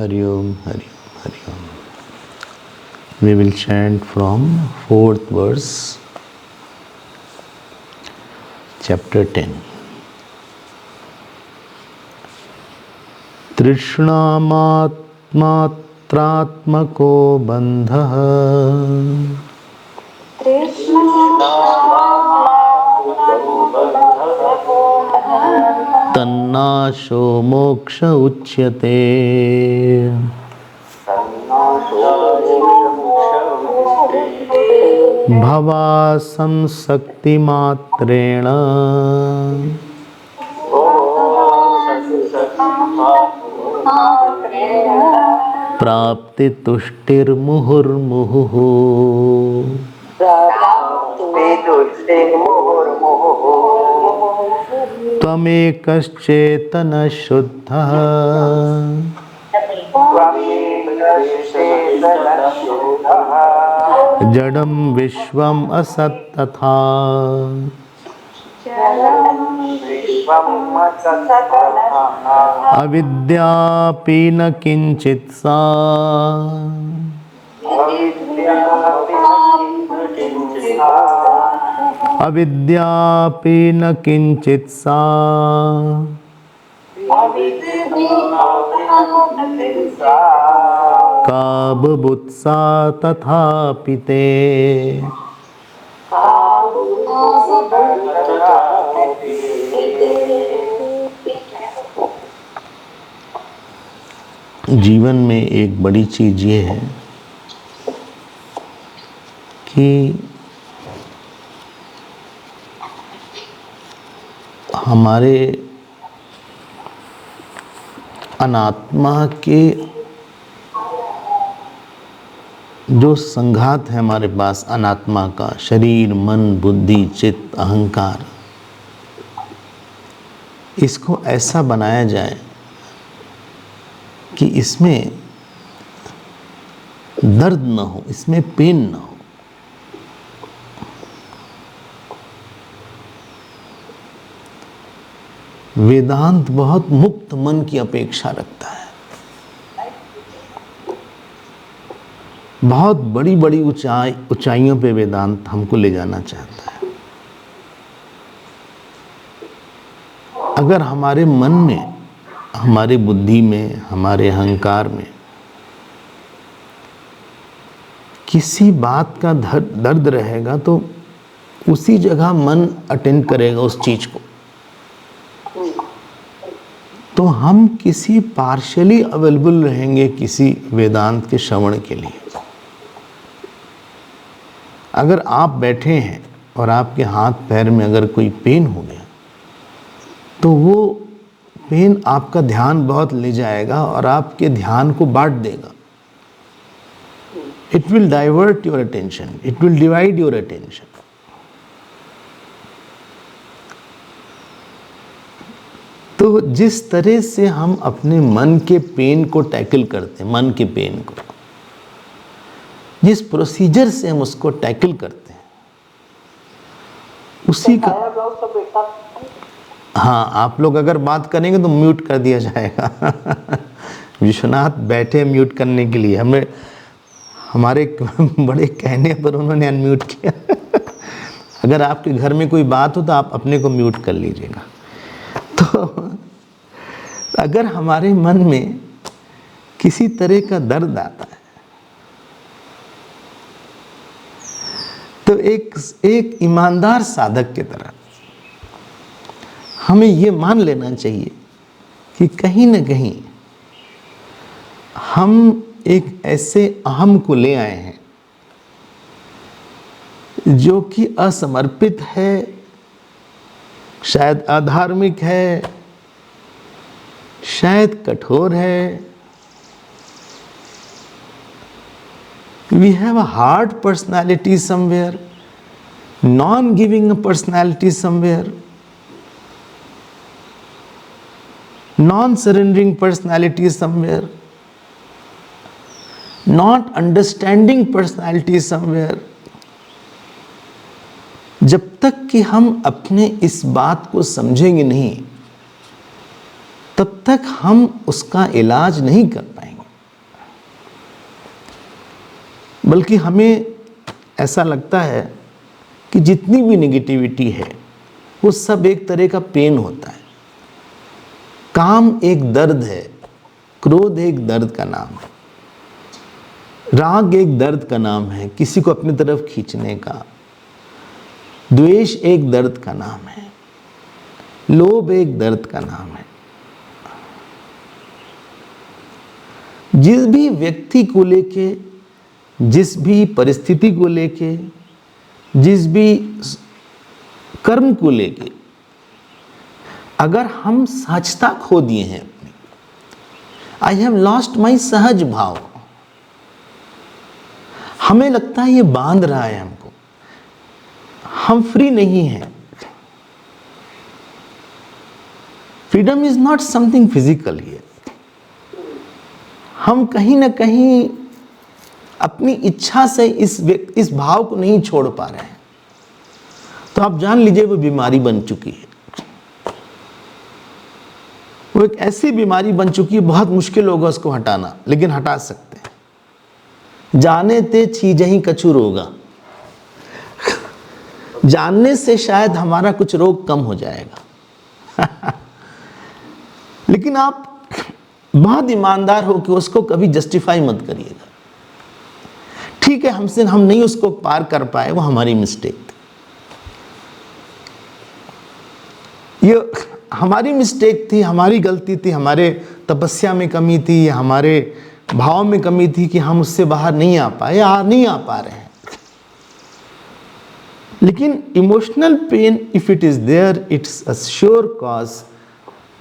Hari Om, Hari Om, Hari Om. We will chant from 4th verse, chapter 10. तृष्णामात्मात्रात्मको बन्धः तन्नाशो मोक्ष उच्यते। भवासंशक्तिमात्रेण प्राप्तितुष्टिर्मुहुर्मुहुः। त्वमेकश्चेतनः शुद्धः जडं विश्वम् असत् तथा। अविद्यापि न किंचित् सा अविद्यापि न किंचित् सा का बुभुत्सा तथापि ते। जीवन में एक बड़ी चीज ये है कि हमारे अनात्मा के जो संघात है हमारे पास, अनात्मा का शरीर, मन, बुद्धि, चित्त, अहंकार, इसको ऐसा बनाया जाए कि इसमें दर्द न हो, इसमें पेन न हो। वेदांत बहुत मुक्त मन की अपेक्षा रखता है। बहुत बड़ी बड़ी ऊंचाइयों पे वेदांत हमको ले जाना चाहता है। अगर हमारे मन में, हमारे बुद्धि में, हमारे अहंकार में किसी बात का दर्द रहेगा तो उसी जगह मन अटेंड करेगा उस चीज को। तो हम किसी पार्शियली अवेलेबल रहेंगे किसी वेदांत के श्रवण के लिए। अगर आप बैठे हैं और आपके हाथ पैर में अगर कोई पेन हो गया तो वो पेन आपका ध्यान बहुत ले जाएगा और आपके ध्यान को बांट देगा। It will divert your attention, it will divide your attention. तो जिस तरह से हम अपने मन के पेन को टैकल करते हैं, मन के पेन को, जिस प्रोसीजर से हम उसको टैकल करते हैं, उसी का। हाँ, आप लोग अगर बात करेंगे तो म्यूट कर दिया जाएगा। विश्वनाथ बैठे म्यूट करने के लिए, हमें हमारे बड़े कहने पर उन्होंने अनम्यूट किया। अगर आपके घर में कोई बात हो तो आप अपने को म्यूट कर लीजिएगा। तो अगर हमारे मन में किसी तरह का दर्द आता है तो एक ईमानदार साधक की तरह हमें ये मान लेना चाहिए कि कहीं न कहीं हम एक ऐसे अहम को ले आए हैं जो कि असमर्पित है, शायद अधार्मिक है, शायद कठोर है। We have a hard personality somewhere, non-giving a personality somewhere, non-surrendering personality somewhere, not understanding personality somewhere. जब तक कि हम अपने इस बात को समझेंगे नहीं, तब तक हम उसका इलाज नहीं कर पाएंगे। बल्कि हमें ऐसा लगता है कि जितनी भी नेगेटिविटी है वो सब एक तरह का पेन होता है। काम एक दर्द है, क्रोध एक दर्द का नाम है, राग एक दर्द का नाम है किसी को अपनी तरफ खींचने का, द्वेष एक दर्द का नाम है, लोभ एक दर्द का नाम है। जिस भी व्यक्ति को लेके, जिस भी परिस्थिति को लेके, जिस भी कर्म को लेके अगर हम सहजता खो दिए हैं अपनी, आई हैव लॉस्ट माई सहज भाव, हमें लगता है ये बांध रहा है हमको, हम फ्री नहीं हैं। Freedom is not something physical here. हम कहीं ना कहीं अपनी इच्छा से इस भाव को नहीं छोड़ पा रहे हैं, तो आप जान लीजिए वो बीमारी बन चुकी है। वो एक ऐसी बीमारी बन चुकी है, बहुत मुश्किल होगा उसको हटाना, लेकिन हटा सकते हैं। जाने ते चीज ही कछु रोगा, जानने से शायद हमारा कुछ रोग कम हो जाएगा। लेकिन आप बहुत ईमानदार हो कि उसको कभी जस्टिफाई मत करिएगा। ठीक है, हमसे हम नहीं उसको पार कर पाए, वो हमारी मिस्टेक थी, ये हमारी मिस्टेक थी, हमारी गलती थी, हमारे तपस्या में कमी थी या हमारे भाव में कमी थी कि हम उससे बाहर नहीं आ पाए या नहीं आ पा रहे हैं। लेकिन emotional pain, if it is there, it's a sure cause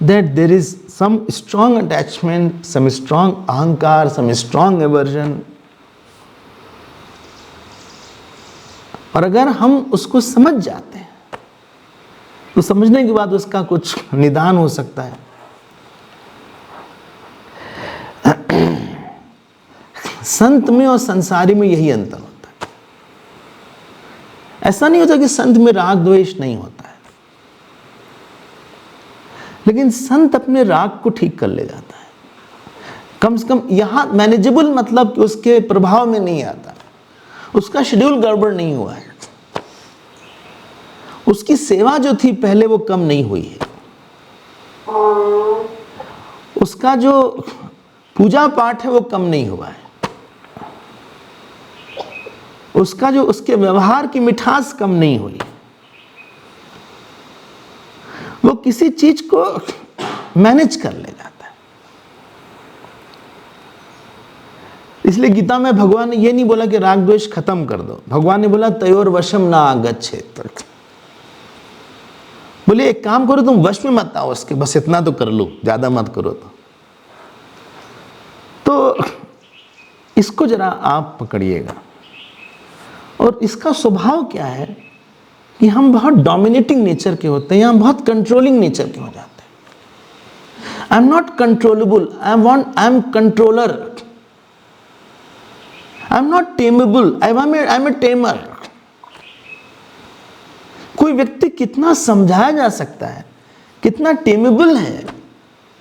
that there is some strong attachment, some strong ahankar, some strong aversion। और अगर हम उसको समझ जाते हैं तो समझने के बाद उसका कुछ निदान हो सकता है। संत में और संसारी में यही अंतर होता है। ऐसा नहीं होता कि संत में राग द्वेष नहीं होता है, लेकिन संत अपने राग को ठीक कर ले जाता है। कम से कम यहां मैनेजेबल, मतलब कि उसके प्रभाव में नहीं आता, उसका शेड्यूल गड़बड़ नहीं हुआ है, उसकी सेवा जो थी पहले वो कम नहीं हुई है, उसका जो पूजा पाठ है वो कम नहीं हुआ है, उसका जो उसके व्यवहार की मिठास कम नहीं हुई, वो किसी चीज को मैनेज कर ले जाता है। इसलिए गीता में भगवान ने ये नहीं बोला कि राग द्वेष खत्म कर दो, भगवान ने बोला तयोर वशम ना आगच्छेत। बोले एक काम करो, तुम वश में मत आओ उसके, बस इतना तो कर लो, ज्यादा मत करो। तो इसको जरा आप पकड़िएगा। और इसका स्वभाव क्या है कि हम बहुत डोमिनेटिंग नेचर के होते हैं या हम बहुत कंट्रोलिंग नेचर के हो जाते हैं। I am not controllable, I am controller. I am not tamable, I am a tamer. कोई व्यक्ति कितना समझाया जा सकता है, कितना टेमेबल है,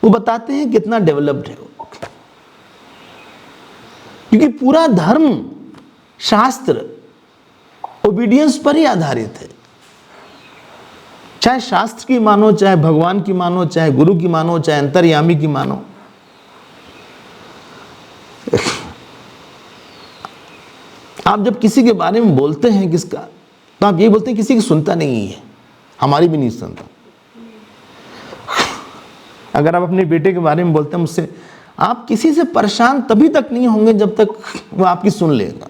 वो बताते हैं कितना डेवलप्ड है वो। क्योंकि पूरा धर्म शास्त्र ओबीडियंस पर ही आधारित है। चाहे शास्त्र की मानो, चाहे भगवान की मानो, चाहे गुरु की मानो, चाहे अंतर्यामी की मानो। आप जब किसी के बारे में बोलते हैं किसका, तो आप ये बोलते हैं किसी की सुनता नहीं है, हमारी भी नहीं सुनता। अगर आप अपने बेटे के बारे में बोलते हैं मुझसे, आप किसी से परेशान तभी तक नहीं होंगे जब तक वो आपकी सुन लेगा।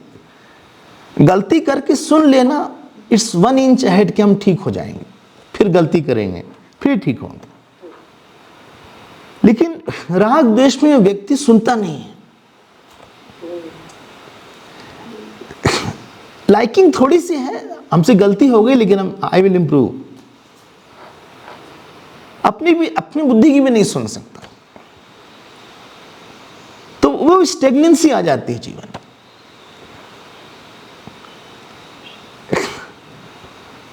गलती करके सुन लेना, इट्स 1 इंच अहेड कि हम ठीक हो जाएंगे, फिर गलती करेंगे, फिर ठीक होंगे। लेकिन राग द्वेष में व्यक्ति सुनता नहीं है। लाइकिंग थोड़ी सी है, हमसे गलती हो गई लेकिन आई विल इंप्रूव। अपनी बुद्धि की भी नहीं सुन सकता, तो वो स्टेगनेंसी आ जाती है जीवन।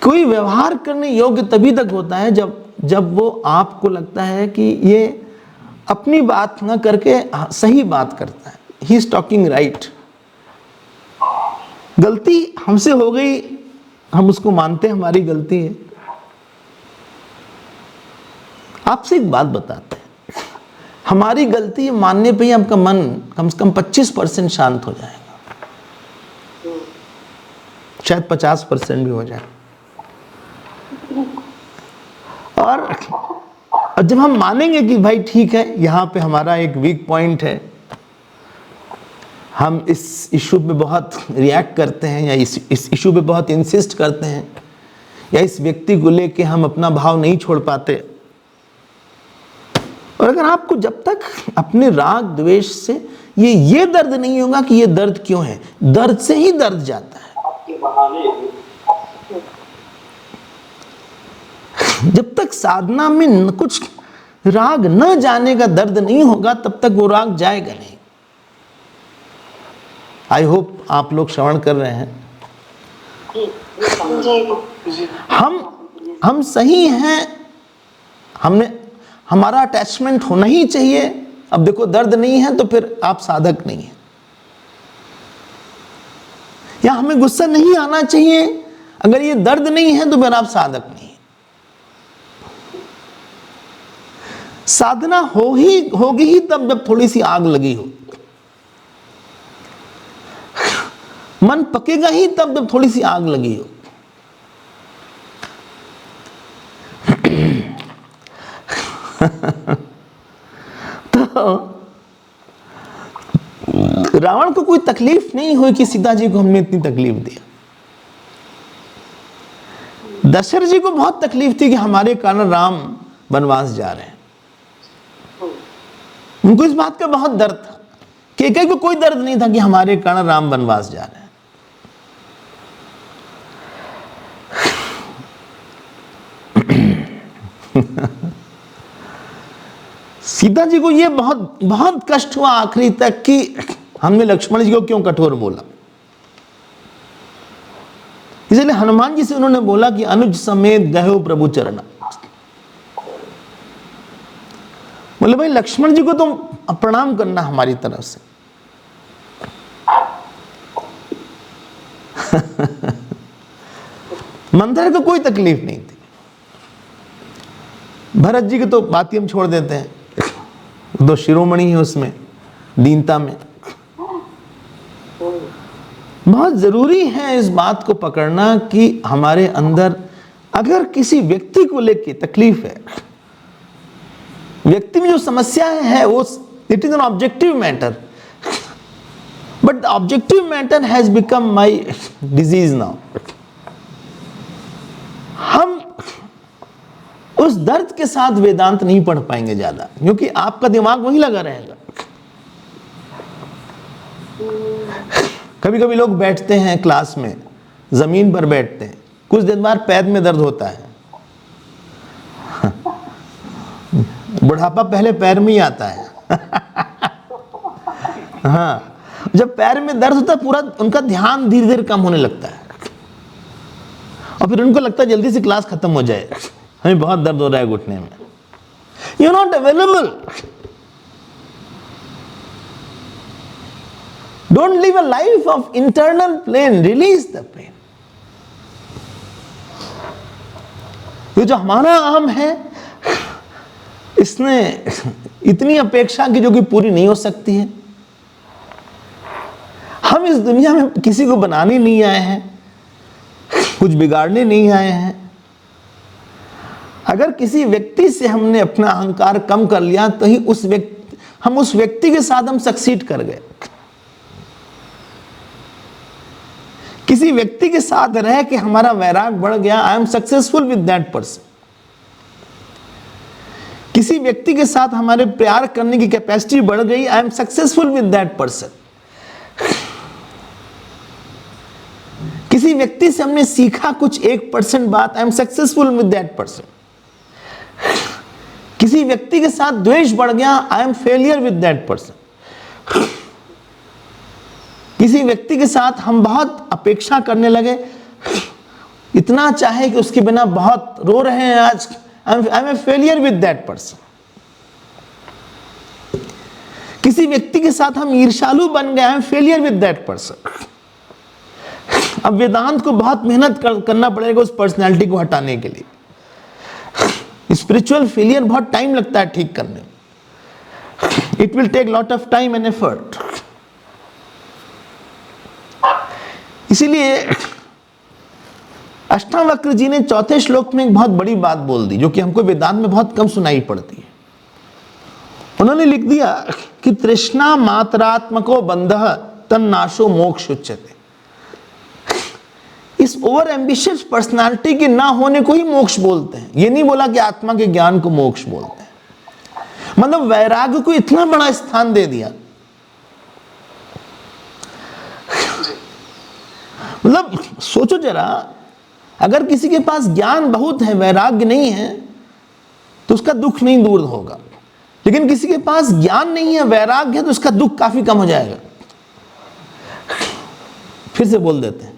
कोई व्यवहार करने योग्य तभी तक होता है जब वो आपको लगता है कि ये अपनी बात ना करके सही बात करता है, ही इज टॉकिंग राइट। गलती हमसे हो गई, हम उसको मानते हैं हमारी गलती है। आपसे एक बात बताते हैं, हमारी गलती मानने पे ही आपका मन कम से कम 25% शांत हो जाएगा, शायद 50% भी हो जाए। और जब हम मानेंगे कि भाई ठीक है, यहाँ पे हमारा एक वीक पॉइंट है, हम इस इशू पे बहुत रिएक्ट करते हैं, या इस इशू पे बहुत इंसिस्ट करते हैं, या इस व्यक्ति को लेके हम अपना भाव नहीं छोड़ पाते। और अगर आपको जब तक अपने राग द्वेष से ये दर्द नहीं होगा कि ये दर्द क्यों है, दर्द से ही दर्द जाता है। जब तक साधना में कुछ राग न जाने का दर्द नहीं होगा, तब तक वो राग जाएगा नहीं। आई होप आप लोग श्रवण कर रहे हैं। हम सही हैं, हमारा अटैचमेंट होना ही चाहिए। अब देखो दर्द नहीं है तो फिर आप साधक नहीं है, या हमें गुस्सा नहीं आना चाहिए, अगर ये दर्द नहीं है तो फिर आप साधक नहीं है। साधना होगी ही तब जब थोड़ी सी आग लगी हो, मन पकेगा ही तब जब थोड़ी सी आग लगी हो। तो रावण को कोई तकलीफ नहीं हुई कि सीता जी को हमने इतनी तकलीफ दी। दशरथ जी को बहुत तकलीफ थी कि हमारे कारण राम वनवास जा रहे हैं। उनको इस बात का बहुत दर्द था। कैकेयी को कोई दर्द नहीं था कि हमारे कारण राम वनवास जा रहे हैं। सीता जी को ये बहुत बहुत कष्ट हुआ आखिरी तक कि हमने लक्ष्मण जी को क्यों कठोर बोला। इसलिए हनुमान जी से उन्होंने बोला कि अनुज समेत गयो प्रभु चरण। बोले भाई लक्ष्मण जी को तुम प्रणाम करना हमारी तरफ से। मंथरा को कोई तकलीफ नहीं थी। भरत जी की तो बात ही हम छोड़ देते हैं, तो शिरोमणि है उसमें दीनता में। बहुत जरूरी है इस बात को पकड़ना कि हमारे अंदर अगर किसी व्यक्ति को लेके तकलीफ है, व्यक्ति में जो समस्या है वो it is an objective matter, but objective matter has become my disease now. हम उस दर्द के साथ वेदांत नहीं पढ़ पाएंगे ज्यादा, क्योंकि आपका दिमाग वहीं लगा रहेगा। कभी कभी लोग बैठते हैं क्लास में, जमीन पर बैठते हैं, कुछ देर बाद पैर में दर्द होता है। बुढ़ापा पहले पैर में ही आता है। हाँ, जब पैर में दर्द होता है पूरा उनका ध्यान धीरे धीरे कम होने लगता है, और फिर उनको लगता है जल्दी से क्लास खत्म हो जाए, हमें बहुत दर्द हो रहा है घुटने में। You are not available. Don't live a life of internal pain, release the pain. ये जो हमारा आम है, इसने इतनी अपेक्षा की जो कि पूरी नहीं हो सकती है। हम इस दुनिया में किसी को बनाने नहीं आए हैं, कुछ बिगाड़ने नहीं आए हैं। अगर किसी व्यक्ति से हमने अपना अहंकार कम कर लिया तो ही हम उस व्यक्ति के साथ हम सक्सीड कर गए। किसी व्यक्ति के साथ रह के हमारा वैराग बढ़ गया, I am successful with that person. किसी व्यक्ति के साथ हमारे प्यार करने की कैपेसिटी बढ़ गई, I am successful with that person. किसी व्यक्ति से हमने सीखा कुछ 1% बात, I am successful with that person. किसी व्यक्ति के साथ द्वेष बढ़ गया, आई am failure with that person. किसी व्यक्ति के साथ हम बहुत अपेक्षा करने लगे, इतना चाहे कि उसके बिना बहुत रो रहे हैं आज, I am a failure with that person. किसी व्यक्ति के साथ हम ईर्ष्यालु बन गए, I am failure with that person. अब वेदांत को बहुत मेहनत करना पड़ेगा उस पर्सनैलिटी को हटाने के लिए। स्पिरिचुअल फेलियर बहुत टाइम लगता है ठीक करने में। It will take lot of time and effort. इसीलिए अष्टावक्र जी ने चौथे श्लोक में एक बहुत बड़ी बात बोल दी, जो कि हमको वेदांत में बहुत कम सुनाई पड़ती है। उन्होंने लिख दिया कि तृष्णा मात्रात्मको बंधः तन्नाशो मोक्ष उच्यते। इस ओवर एम्बिशियस पर्सनालिटी के ना होने को ही मोक्ष बोलते हैं। ये नहीं बोला कि आत्मा के ज्ञान को मोक्ष बोलते हैं। मतलब वैराग्य को इतना बड़ा स्थान दे दिया। मतलब सोचो जरा, अगर किसी के पास ज्ञान बहुत है, वैराग्य नहीं है, तो उसका दुख नहीं दूर होगा। लेकिन किसी के पास ज्ञान नहीं है, वैराग्य है, तो उसका दुख काफी कम हो जाएगा। फिर से बोल देते हैं,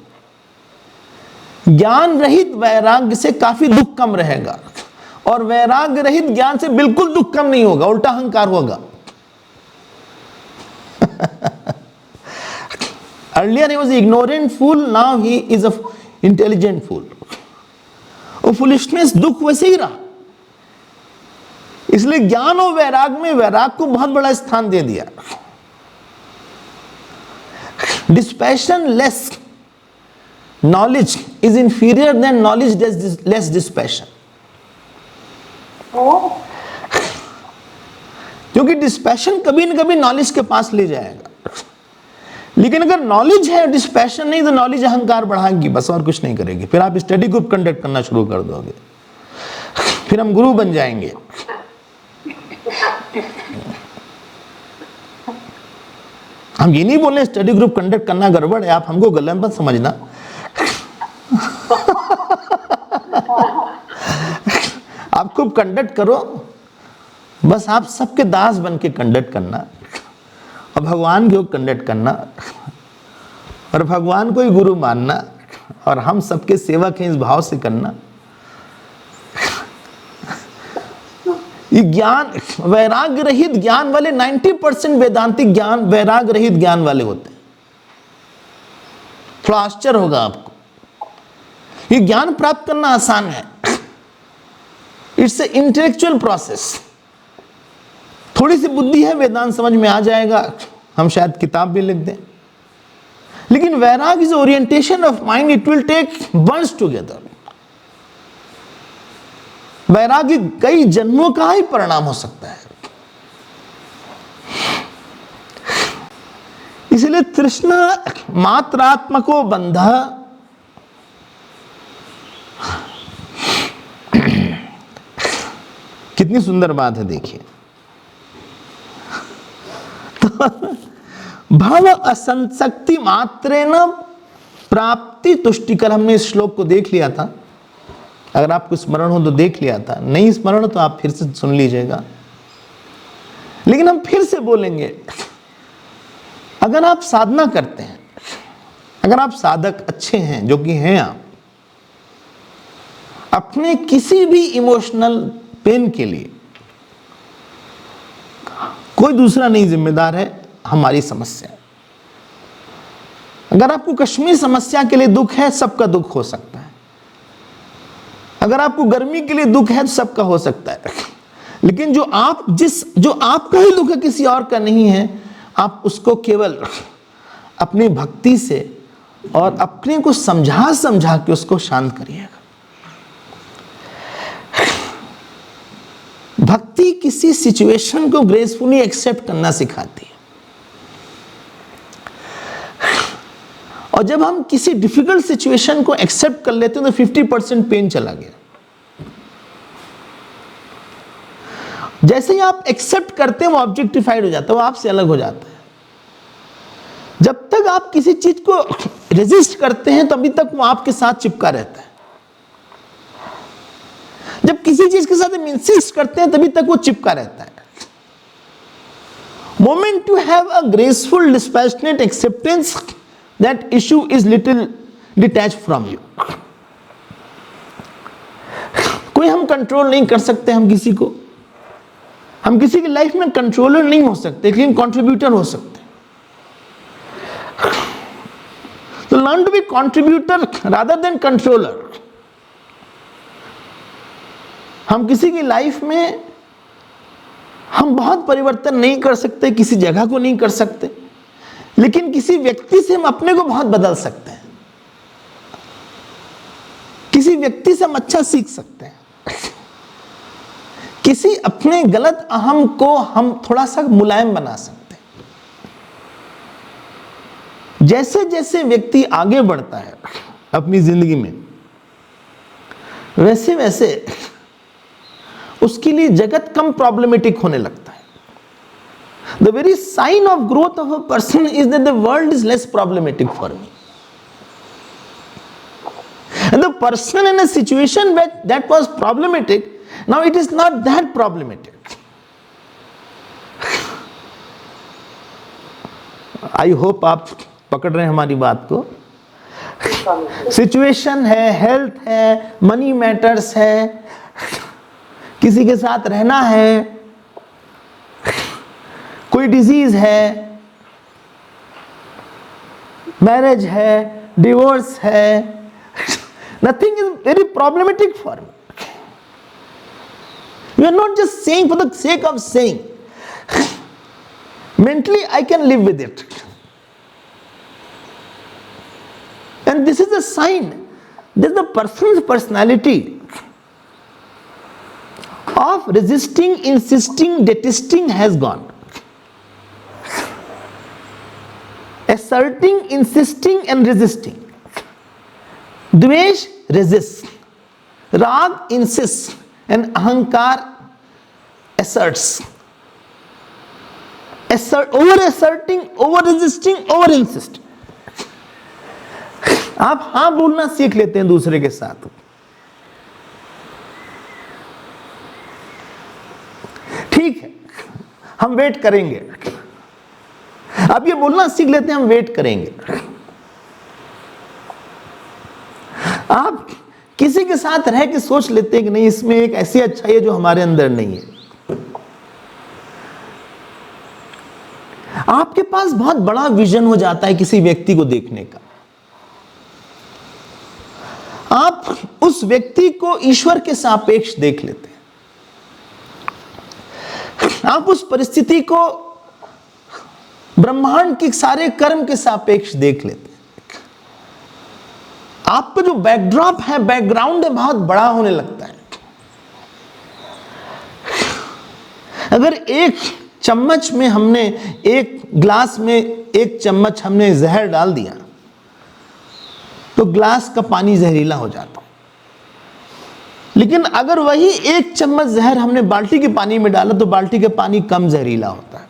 ज्ञान रहित वैराग्य से काफी दुख कम रहेगा, और वैराग्य रहित ज्ञान से बिल्कुल दुख कम नहीं होगा, उल्टा अहंकार होगा। Earlier he was an ignorant fool, now he is an intelligent fool. वो फुलिशनेस दुख वैसे ही रहा। इसलिए ज्ञान और वैराग में वैराग को बहुत बड़ा स्थान दे दिया। Dispassion less knowledge is inferior than knowledge less dispassion. क्योंकि डिस्पैशन कभी न कभी नॉलेज के पास ले जाएगा। लेकिन अगर नॉलेज है, डिस्पैशन नहीं, तो नॉलेज अहंकार बढ़ाएगी, बस और कुछ नहीं करेगी। फिर आप स्टडी ग्रुप कंडक्ट करना शुरू कर दोगे, फिर हम गुरु बन जाएंगे। हम ये नहीं बोले स्टडी ग्रुप कंडक्ट करना गड़बड़ है, आप हमको गलत मत समझना। आप खूब कंडक्ट करो, बस आप सबके दास बन के कंडक्ट करना, और भगवान को कंडक्ट करना, और भगवान को ही गुरु मानना, और हम सबके सेवक हैं इस भाव से करना। ये ज्ञान वैराग्य रहित ज्ञान वाले 90% वेदांतिक ज्ञान वैराग्य रहित ज्ञान वाले होते हैं। थोड़ा आश्चर्य होगा आपको। ये ज्ञान प्राप्त करना आसान है, इट्स ए इंटेलेक्चुअल प्रोसेस। थोड़ी सी बुद्धि है, वेदांत समझ में आ जाएगा, हम शायद किताब भी लिख दें। लेकिन vairag is orientation of mind, it will take burns together. वैराग्य कई जन्मों का ही परिणाम हो सकता है। इसलिए तृष्णा मात्रात्मको बंधः, कितनी सुंदर बात है देखिए। भव असंशक्ति मात्रेण प्राप्ति तुष्टिकर। हमने इस श्लोक को देख लिया था, अगर आपको स्मरण हो तो देख लिया था, नहीं स्मरण हो तो आप फिर से सुन लीजिएगा। लेकिन हम फिर से बोलेंगे, अगर आप साधना करते हैं, अगर आप साधक अच्छे हैं, जो कि हैं आप, अपने किसी भी इमोशनल पेन के लिए कोई दूसरा नहीं जिम्मेदार है, हमारी समस्या। अगर आपको कश्मीर समस्या के लिए दुख है, सबका दुख हो सकता है। अगर आपको गर्मी के लिए दुख है, तो सबका हो सकता है। लेकिन जो आपका ही दुख है, किसी और का नहीं है, आप उसको केवल अपनी भक्ति से और अपने को समझा के उसको शांत करिएगा। भक्ति किसी सिचुएशन को ग्रेसफुली एक्सेप्ट करना सिखाती है। और जब हम किसी डिफिकल्ट सिचुएशन को एक्सेप्ट कर लेते हैं, तो 50% पेन चला गया। जैसे ही आप एक्सेप्ट करते हैं, वो ऑब्जेक्टिफाइड हो जाता है, वो आपसे अलग हो जाता है। जब तक आप किसी चीज को रेजिस्ट करते हैं, तभी तक वो आपके साथ चिपका रहता है। जब किसी चीज के साथ इंसिस्ट करते हैं, तभी तक वो चिपका रहता है। Moment you have a graceful dispassionate acceptance, that issue is little detached from you. कोई हम कंट्रोल नहीं कर सकते, हम किसी की लाइफ में कंट्रोलर नहीं हो सकते, लेकिन कंट्रीब्यूटर हो सकते। तो तो learn to be contributor rather than controller. हम किसी की लाइफ में हम बहुत परिवर्तन नहीं कर सकते, किसी जगह को नहीं कर सकते, लेकिन किसी व्यक्ति से हम अपने को बहुत बदल सकते हैं। किसी व्यक्ति से हम अच्छा सीख सकते हैं। किसी अपने गलत अहम को हम थोड़ा सा मुलायम बना सकते हैं। जैसे जैसे व्यक्ति आगे बढ़ता है अपनी जिंदगी में, वैसे वैसे उसके लिए जगत कम प्रॉब्लमेटिक होने लगता है। The very sign of growth of a person is that the world is less problematic for me. And the person in a situation that was problematic, now it is not that problematic. I hope आप पकड़ रहे हैं हमारी बात को। Situation है, health है, money matters है, किसी के साथ रहना है, कोई डिजीज है, मैरिज है, डिवोर्स है, nothing is very problematic for me. We are not just saying for the sake of saying. Mentally I can live with it. And this is a sign that the person's personality of resisting, insisting, detesting has gone. Asserting, insisting and resisting. Dvesh resists. Rag insists. And ahankar asserts. Over asserting, over resisting, over insisting. आप हाँ बोलना सीख लेते हैं दूसरे के साथ, ठीक है हम वेट करेंगे। आप ये बोलना सीख लेते हैं हम वेट करेंगे। आप किसी के साथ रह के सोच लेते हैं कि नहीं इसमें एक ऐसी अच्छाई है जो हमारे अंदर नहीं है। आपके पास बहुत बड़ा विजन हो जाता है किसी व्यक्ति को देखने का। आप उस व्यक्ति को ईश्वर के सापेक्ष देख लेते हैं। आप उस परिस्थिति को ब्रह्मांड के सारे कर्म के सापेक्ष देख लेते हैं। आपका जो बैकड्रॉप है, बैकग्राउंड है, बहुत बड़ा होने लगता है। अगर एक चम्मच में हमने, एक ग्लास में एक चम्मच हमने जहर डाल दिया तो ग्लास का पानी जहरीला हो जाता है। लेकिन अगर वही एक चम्मच जहर हमने बाल्टी के पानी में डाला तो बाल्टी का पानी कम जहरीला होता है।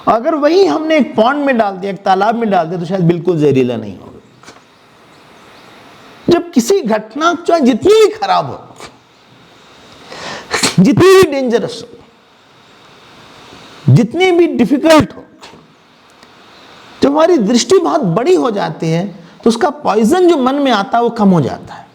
अगर वही हमने एक पॉन्ड में डाल दिया, एक तालाब में डाल दिया तो शायद बिल्कुल जहरीला नहीं होगा। जब किसी घटना चाहे जितनी भी खराब हो, जितनी भी डेंजरस हो, जितनी भी डिफिकल्ट हो, जब हमारी दृष्टि बहुत बड़ी हो जाती है तो उसका पॉइजन जो मन में आता है वो कम हो जाता है।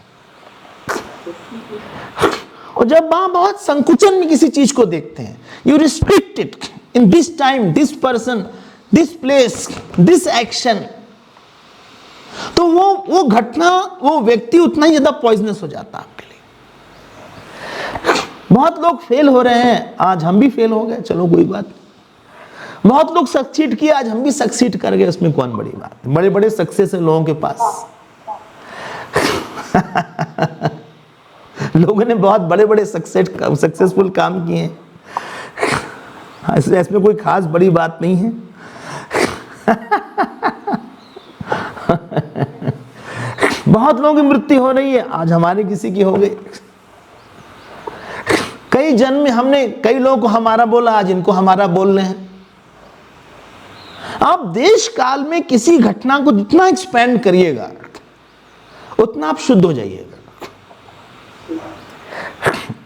और जब वहां बहुत संकुचन में किसी चीज को देखते हैं, you restrict it in this time, this person, this place, this action, तो वो घटना, वो व्यक्ति उतना ही ज्यादा पॉइजनस हो जाता है आपके लिए। बहुत लोग फेल हो रहे हैं, आज हम भी फेल हो गए, चलो कोई बात। बहुत लोग सक्सीड किए, आज हम भी सक्सीड कर गए, उसमें कौन बड़ी बात है। बड़े बड़े सक्सेस है लोगों के पास। लोगों ने बहुत बड़े बड़े सक्सेसफुल काम किए हैं, इसमें कोई खास बड़ी बात नहीं है। बहुत लोगों की मृत्यु हो रही है, आज हमारे किसी की हो गई। कई जन्म में हमने कई लोगों को हमारा बोला, आज इनको हमारा बोल रहे हैं। आप देश काल में किसी घटना को जितना एक्सपेंड करिएगा उतना आप शुद्ध हो जाइएगा।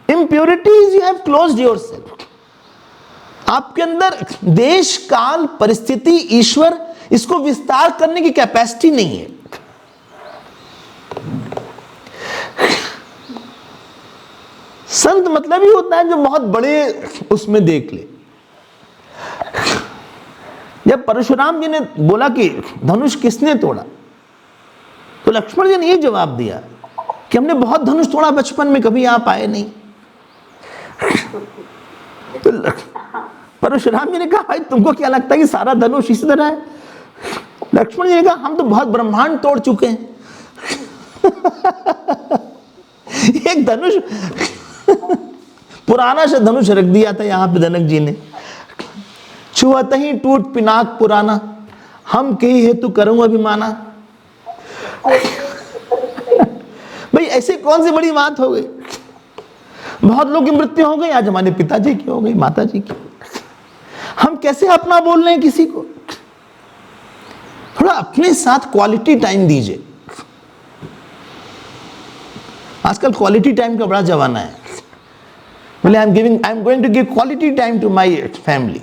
Impurities you have closed yourself. आपके अंदर देश काल परिस्थिति ईश्वर इसको विस्तार करने की कैपेसिटी नहीं है। संत मतलब ही होता है जो बहुत बड़े उसमें देख ले। जब परशुराम जी ने बोला कि धनुष किसने तोड़ा, तो लक्ष्मण जी ने ये जवाब दिया कि हमने बहुत धनुष तोड़ा बचपन में, कभी आप आए नहीं। तो परशुराम जी ने कहा भाई तुमको क्या लगता है कि सारा धनुष इसी तरह है? लक्ष्मण जी ने कहा हम तो बहुत ब्रह्मांड तोड़ चुके हैं। एक धनुष पुराना सा धनुष रख दिया था यहां पे जनक जी ने, छुअत ही टूट पिनाक पुराना, हम कही हेतु करूं अभिमाना। भाई ऐसे कौन सी बड़ी बात हो गई? बहुत लोग की मृत्यु हो गई, आज हमारे पिताजी की हो गई, माता जी की। हम कैसे अपना बोल रहे हैं किसी को? थोड़ा अपने साथ क्वालिटी टाइम दीजिए। आजकल क्वालिटी टाइम का बड़ा जमाना है। बोले I am going to give quality time to my family.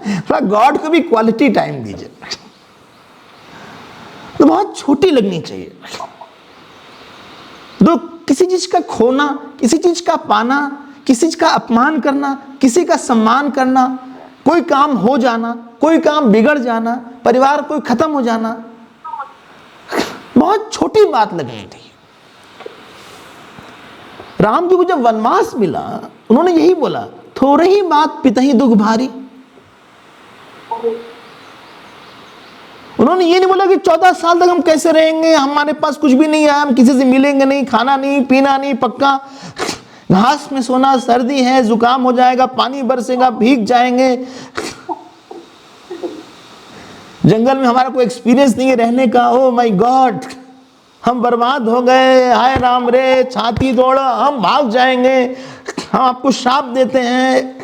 थोड़ा गॉड को भी क्वालिटी टाइम दीजिए। तो बहुत छोटी लगनी चाहिए। तो किसी चीज का खोना, किसी चीज का पाना, किसी चीज का अपमान करना, किसी का सम्मान करना, कोई काम हो जाना, कोई काम बिगड़ जाना, परिवार कोई खत्म हो जाना, बहुत छोटी बात लगनी थी। राम जी को जब वनवास मिला, उन्होंने यही बोला, थोड़ी ही बात पितहि दुख भारी। उन्होंने ये नहीं बोला कि 14 साल तक हम कैसे रहेंगे, हमारे पास कुछ भी नहीं है, हम किसी से मिलेंगे नहीं, खाना नहीं, पीना नहीं, पक्का घास में सोना, सर्दी है, जुकाम हो जाएगा, पानी बरसेगा, भीग जाएंगे, जंगल में हमारा कोई एक्सपीरियंस नहीं है रहने का, ओ माय गॉड हम बर्बाद हो गए, हाय राम रे, छाती तोड़ो, हम भाग जाएंगे, हम आपको श्राप देते हैं।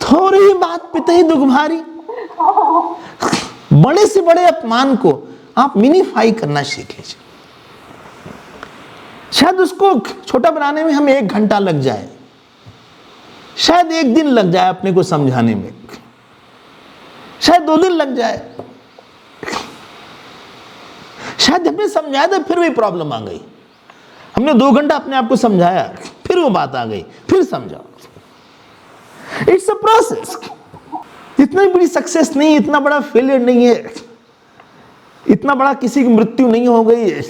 थोड़ी ही बात पितहि दुख भारी। बड़े से बड़े अपमान को आप मिनीफाई करना सीख लीजिए। शायद उसको छोटा बनाने में हमें 1 घंटा लग जाए, शायद 1 दिन लग जाए अपने को समझाने में, शायद 2 दिन लग जाए, शायद हमने समझाया था फिर भी प्रॉब्लम आ गई, हमने 2 घंटा अपने आप को समझाया, फिर वो बात आ गई, फिर समझाओ। It's a process. इतनी बड़ी सक्सेस नहीं, इतना बड़ा फेलियर नहीं है, इतना बड़ा किसी की मृत्यु नहीं हो गई है,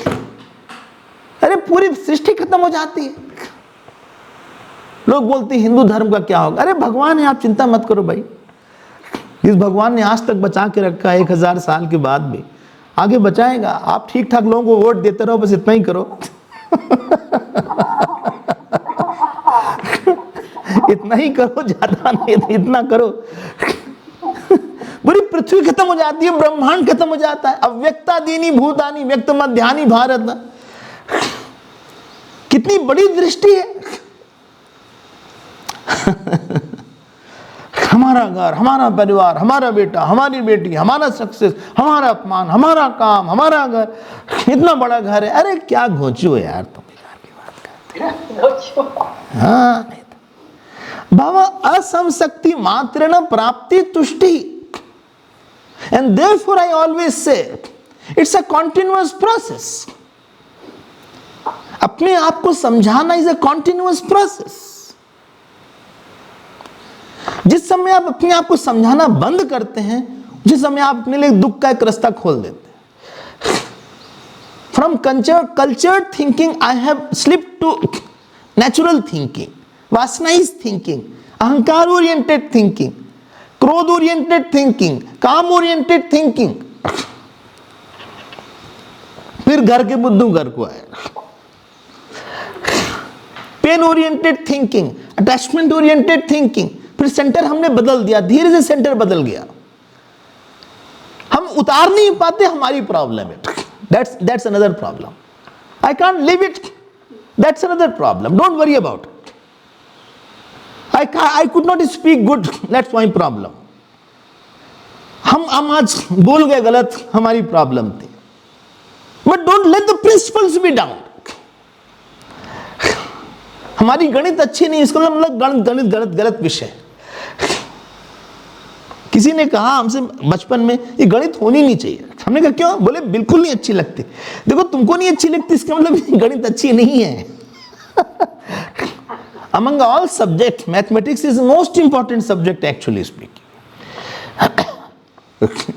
अरे पूरी सृष्टि खत्म हो जाती है। लोग बोलते हैं हिंदू धर्म का क्या होगा? अरे भगवान है, आप चिंता मत करो भाई। जिस भगवान ने आज तक बचा के रखा है 1000 साल के बाद भी आगे बचाएगा। आप ठीक ठाक लोगों को वोट देते रहो, बस इतना ही करो। इतना ही करो, ज्यादा नहीं, इतना करो। पूरी पृथ्वी खत्म हो जाती है, ब्रह्मांड खत्म हो जाता है। अव्यक्ता दीनी भूतानी व्यक्त मध्यानि भारत। कितनी बड़ी दृष्टि है। हमारा घर, हमारा परिवार, हमारा बेटा, हमारी बेटी, हमारा सक्सेस, हमारा अपमान, हमारा काम, हमारा घर, इतना बड़ा घर है। अरे क्या घोंचू है यार तुम, घर की बात करते। हाँ भव असंशक्ति मात्र न प्राप्ति तुष्टि। And therefore I always say it's a continuous process. अपने आप को समझाना इज अ कॉन्टिन्यूअस प्रोसेस। जिस समय आप अपने आप को समझाना बंद करते हैं, जिस समय आप अपने लिए दुख का एक रास्ता खोल देते हैं। From cultured thinking I have slipped to natural thinking, वासनाइज thinking, ahankar oriented thinking, krodh oriented thinking, kaam oriented thinking. फिर घर के बुद्धू घर को आए। Pain oriented thinking, attachment oriented thinking. फिर सेंटर हमने बदल दिया, धीरे से सेंटर बदल गया। हम उतार नहीं पाते, हमारी प्रॉब्लम है। That's another problem. I can't live it, that's another problem. Don't worry about it. I could not speak good, that's my problem. हम आज बोल गए गलत, हमारी प्रॉब्लम थी। But don't let the principles be down. हमारी गणित अच्छी नहीं, इसको मतलब गणित गलत विषय। किसी ने कहा हमसे बचपन में ये गणित होनी नहीं चाहिए। हमने कहा क्यों? बोले बिल्कुल नहीं अच्छी लगती। देखो तुमको नहीं अच्छी लगती, इसका मतलब गणित अच्छी नहीं है। among all subjects mathematics is the most important subject actually speaking.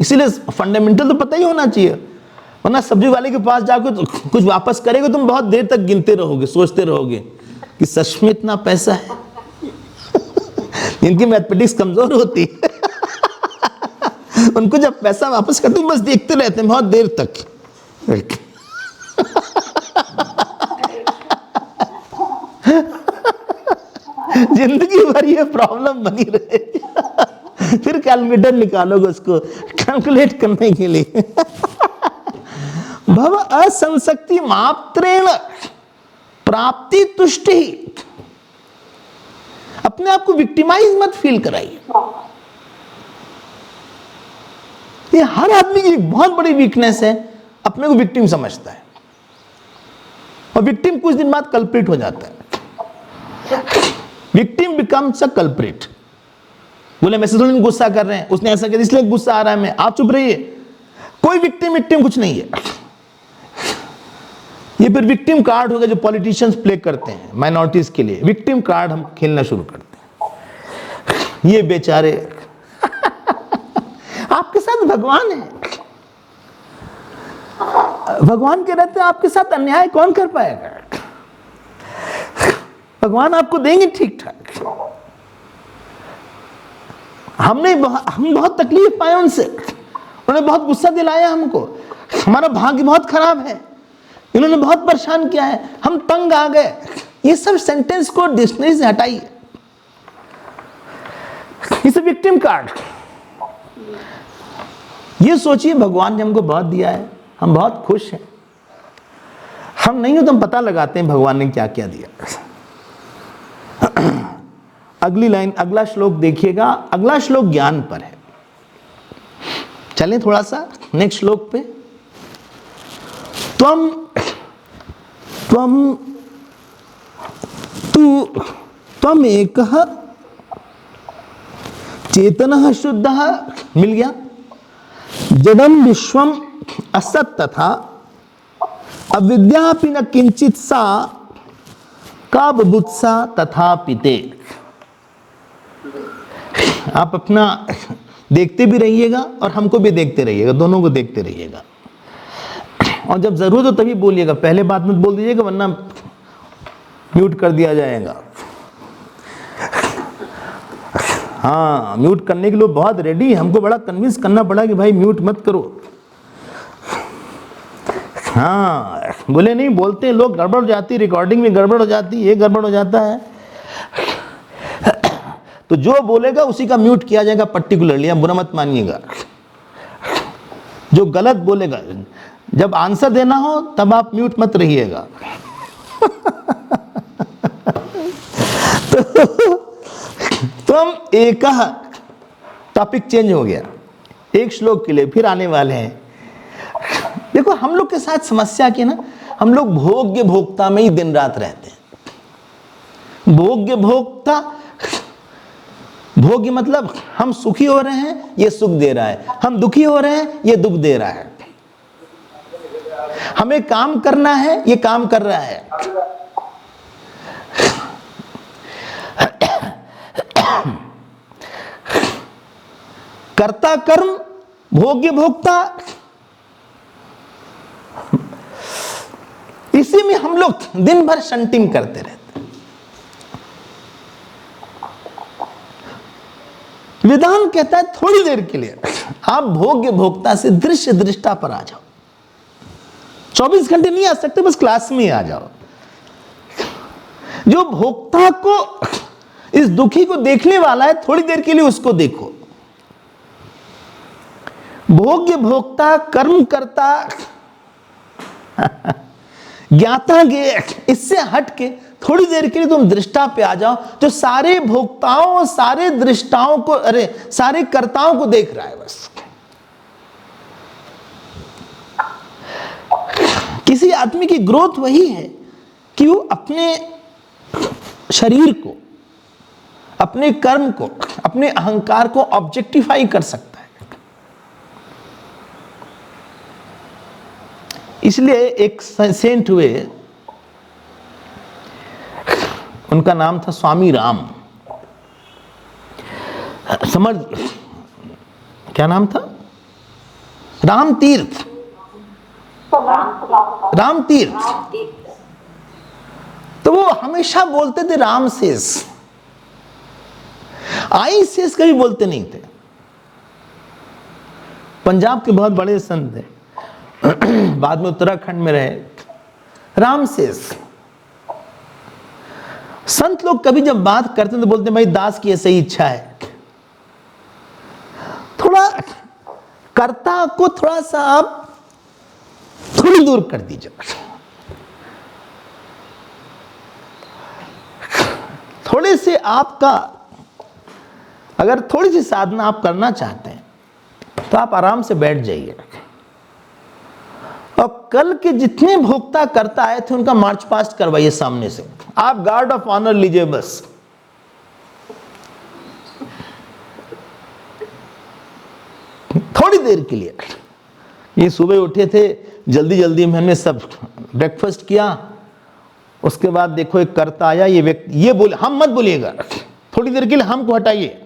इसीलिए फंडामेंटल तो पता ही होना चाहिए, वरना सब्जी वाले के पास जाकर तो कुछ वापस करेगा तुम बहुत देर तक गिनते रहोगे, सोचते रहोगे कि सच में इतना पैसा है। इनकी मैथमेटिक्स कमजोर होती है। उनको जब पैसा वापस करते बस देखते रहते हैं बहुत देर तक। जिंदगी भर ये प्रॉब्लम बनी रहेगी। फिर कैलकुलेटर निकालोगे उसको कैलकुलेट करने के लिए। भव असंशक्ति मात्रेण प्राप्ति तुष्टि। अपने आप को विक्टिमाइज मत फील कराइए। ये हर आदमी की एक बहुत बड़ी वीकनेस है, अपने को विक्टिम समझता है और विक्टिम कुछ दिन बाद कल्प्रिट हो जाता है। Victim becomes a culprit. बोले मैं थोड़ी गुस्सा कर रहे हैं, उसने ऐसा किया इसलिए गुस्सा आ रहा है, मैं आप चुप रहिए। कोई विक्टिम कुछ नहीं है। ये फिर विक्टिम कार्ड होगा जो पॉलिटिशियंस प्ले करते हैं माइनॉरिटीज के लिए। विक्टिम कार्ड हम खेलना शुरू करते हैं। ये बेचारे आपके साथ भगवान है, भगवान के रहते आपके साथ अन्याय कौन कर पाएगा? भगवान आपको देंगे ठीक ठाक। हम बहुत तकलीफ पाए उनसे, उन्होंने बहुत गुस्सा दिलाया हमको, हमारा भाग्य बहुत खराब है, इन्होंने बहुत परेशान किया है, हम तंग आ गए। ये सब सेंटेंस को डिक्शनरी से हटाइए। इस विक्टिम कार्ड। ये सोचिए भगवान ने हमको बहुत दिया है, हम बहुत खुश हैं। हम नहीं हो तो हम पता लगाते हैं भगवान ने क्या क्या दिया। अगली लाइन, अगला श्लोक देखिएगा। अगला श्लोक ज्ञान पर है। चलें थोड़ा सा नेक्स्ट श्लोक पे। त्वम एकः चेतनः शुद्धः, मिल गया। जडम विश्वम असत तथा अविद्यापि न किंचित सा का बुभुत्सा तथा पिते। आप अपना देखते भी रहिएगा और हमको भी देखते रहिएगा, दोनों को देखते रहिएगा। और जब जरूरत हो तभी बोलिएगा, पहले बात मत बोल दीजिएगा वरना म्यूट कर दिया जाएगा। हाँ, म्यूट करने के लिए बहुत रेडी है, हमको बड़ा कन्विंस करना पड़ा कि भाई म्यूट मत करो। हाँ, बोले नहीं, बोलते हैं लोग, गड़बड़ हो जाती, रिकॉर्डिंग में गड़बड़ हो जाती, ये गड़बड़ हो जाता है। तो जो बोलेगा उसी का म्यूट किया जाएगा पर्टिकुलरली, आप बुरा मत मानिएगा। जो गलत बोलेगा, जब आंसर देना हो तब आप म्यूट मत रहिएगा। तो हम एक टॉपिक चेंज हो गया, एक श्लोक के लिए फिर आने वाले हैं। देखो हम लोग के साथ समस्या की ना, हम लोग भोग्य भोक्ता में ही दिन रात रहते हैं। भोग्य भोक्ता, भोग्य मतलब हम सुखी हो रहे हैं, ये सुख दे रहा है, हम दुखी हो रहे हैं, ये दुख दे रहा है। हमें काम करना है, ये काम कर रहा है। कर्ता कर्म, भोग्य भोक्ता, इसी में हम लोग दिन भर शंटिंग करते रहते हैं। विधान कहता है थोड़ी देर के लिए आप भोग्य भोक्ता से दृश्य दृष्टा पर आ जाओ। 24 घंटे नहीं आ सकते, बस क्लास में ही आ जाओ। जो भोक्ता को, इस दुखी को देखने वाला है, थोड़ी देर के लिए उसको देखो। भोग्य भोक्ता, कर्म करता, ज्ञाता गे, इससे हट के थोड़ी देर के लिए तुम दृष्टा पे आ जाओ, जो सारे भोक्ताओं, सारे दृष्टाओं को, अरे सारे कर्ताओं को देख रहा है। बस किसी आदमी की ग्रोथ वही है कि वो अपने शरीर को, अपने कर्म को, अपने अहंकार को ऑब्जेक्टिफाई कर सकता है। इसलिए एक सेंट हुए, उनका नाम था स्वामी राम। समझ, क्या नाम था? राम तीर्थ, राम तीर्थ। तो वो हमेशा बोलते थे राम शेष, आई शेष कभी बोलते नहीं थे। पंजाब के बहुत बड़े संत थे, बाद में उत्तराखंड में रहे, राम शेष। संत लोग कभी जब बात करते हैं तो बोलते हैं भाई दास की ऐसी इच्छा है। थोड़ा कर्ता को थोड़ा सा आप थोड़ी दूर कर दीजिए। थोड़े से आपका, अगर थोड़ी सी साधना आप करना चाहते हैं तो आप आराम से बैठ जाइए। और कल के जितने भोक्ता करता आए थे उनका मार्च पास्ट करवाइए सामने से, आप गार्ड ऑफ ऑनर लीजिए बस। थोड़ी देर के लिए। ये सुबह उठे थे, जल्दी जल्दी में हमने सब ब्रेकफास्ट किया, उसके बाद देखो एक करता आया, ये व्यक्ति ये बोले, हम मत बोलिएगा, थोड़ी देर के लिए हमको हटाइए।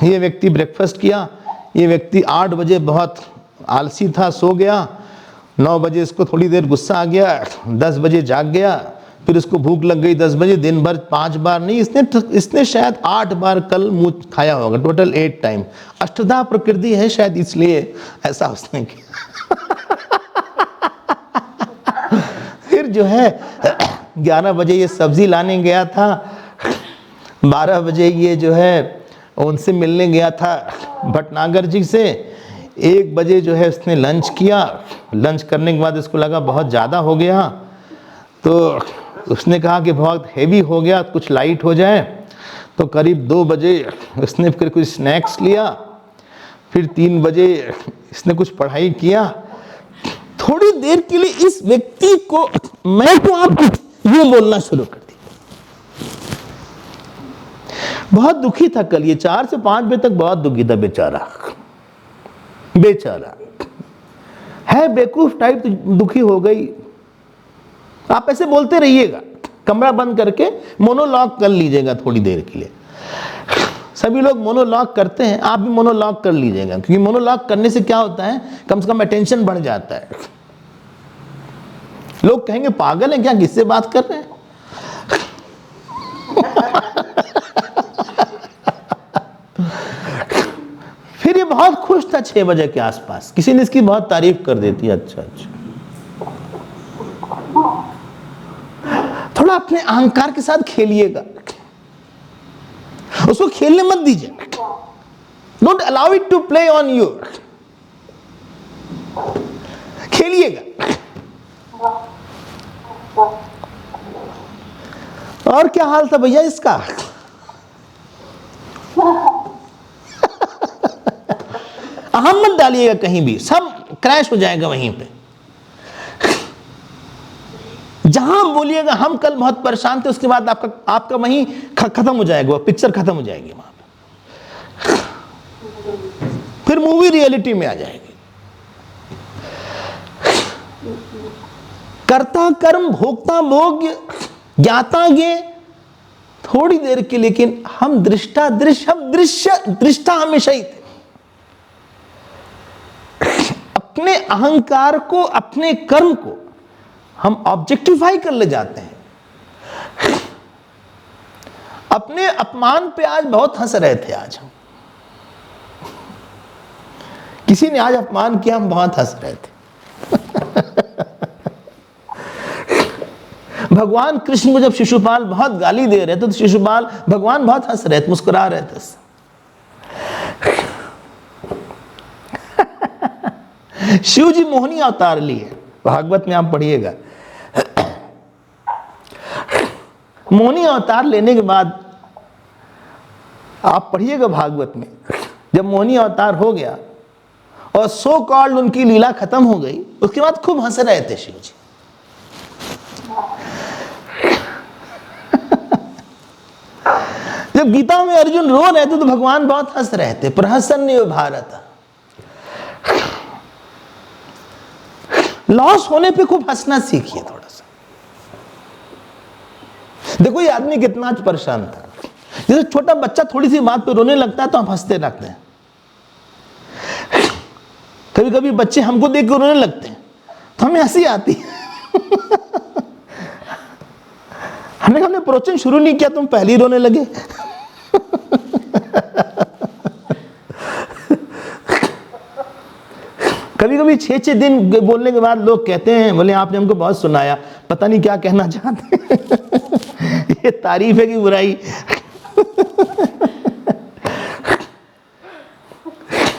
ये व्यक्ति ब्रेकफास्ट किया, ये व्यक्ति 8 बजे बहुत आलसी था, सो गया, 9 बजे इसको थोड़ी देर गुस्सा आ गया, 10 बजे जाग गया, फिर इसको भूख लग गई 10 बजे, दिन भर 5 बार नहीं, इसने शायद 8 बार कल मुंह खाया होगा, टोटल 8 टाइम। अष्टधा प्रकृति है शायद, इसलिए ऐसा उसने किया। फिर जो है 11 बजे ये सब्जी लाने गया था, 12 बजे ये जो है उनसे मिलने गया था भटनागर जी से, 1 बजे जो है उसने लंच किया। लंच करने के बाद इसको लगा बहुत ज़्यादा हो गया, तो उसने कहा कि बहुत हेवी हो गया, कुछ लाइट हो जाए। तो करीब 2 बजे उसने फिर कुछ स्नैक्स लिया, फिर 3 बजे इसने कुछ पढ़ाई किया। थोड़ी देर के लिए इस व्यक्ति को, मैं तो आपको यूं बोलना शुरू कर दी। बहुत दुखी था कल, ये 4 से 5 बजे तक बहुत दुखी था बेचारा। बेचारा है बेवकूफ टाइप, तो दुखी हो गई। आप ऐसे बोलते रहिएगा, कमरा बंद करके मोनोलॉग कर लीजिएगा थोड़ी देर के लिए। सभी लोग मोनोलॉग करते हैं, आप भी मोनोलॉग कर लीजिएगा, क्योंकि मोनोलॉग करने से क्या होता है, कम से कम अटेंशन बढ़ जाता है। लोग कहेंगे पागल है क्या, किससे बात कर रहे हैं। फिर ये बहुत खुश था 6 बजे के आसपास, किसी ने इसकी बहुत तारीफ कर देती। अच्छा अच्छा, थोड़ा अपने अहंकार के साथ खेलिएगा, उसको खेलने मत दीजिए। Don't allow it to play on you. खेलिएगा। और क्या हाल था भैया इसका? अहम मत डालिएगा कहीं भी, सब क्रैश हो जाएगा वहीं पे। जहां बोलिएगा हम कल बहुत परेशान थे, उसके बाद आपका वहीं खत्म हो जाएगा, पिक्चर खत्म हो जाएगी वहां पे। फिर मूवी रियलिटी में आ जाएगी। कर्ता कर्म भोक्ता भोग्य ज्ञाता ज्ञेय, थोड़ी देर के, लेकिन हम दृष्टा दृश्य, हम दृष्टा हमेशा ही थे। अपने अहंकार को, अपने कर्म को हम ऑब्जेक्टिफाई कर ले जाते हैं। अपने अपमान पे आज बहुत हंस रहे थे। आज हम, किसी ने आज अपमान किया, हम बहुत हंस रहे थे। भगवान कृष्ण को जब शिशुपाल बहुत गाली दे रहे थे तो शिशुपाल, भगवान बहुत हंस रहे थे, मुस्कुरा रहे थे। शिव जी मोहिनी अवतार लिए, भागवत में आप पढ़िएगा। मोहिनी अवतार लेने के बाद आप पढ़िएगा भागवत में, जब मोहिनी अवतार हो गया और सो कॉल्ड उनकी लीला खत्म हो गई, उसके बाद खूब हंस रहे थे शिव जी। जब गीता में अर्जुन रो रहे थे तो भगवान बहुत हंस रहे थे। प्रहसन्य भारत, लॉस होने पे खूब हंसना सीखिए थोड़ा सा। देखो ये आदमी कितना आज परेशान था। जैसे छोटा बच्चा थोड़ी सी बात पे रोने लगता है तो हम हंसते लगते हैं। कभी कभी बच्चे हमको देख के रोने लगते हैं तो हमें हंसी आती है। हमने प्रवचन शुरू नहीं किया तुम पहले ही रोने लगे। कभी कभी 6-6 दिन बोलने के बाद लोग कहते हैं, बोले आपने हमको बहुत सुनाया, पता नहीं क्या कहना चाहते हैं। ये तारीफ है कि बुराई?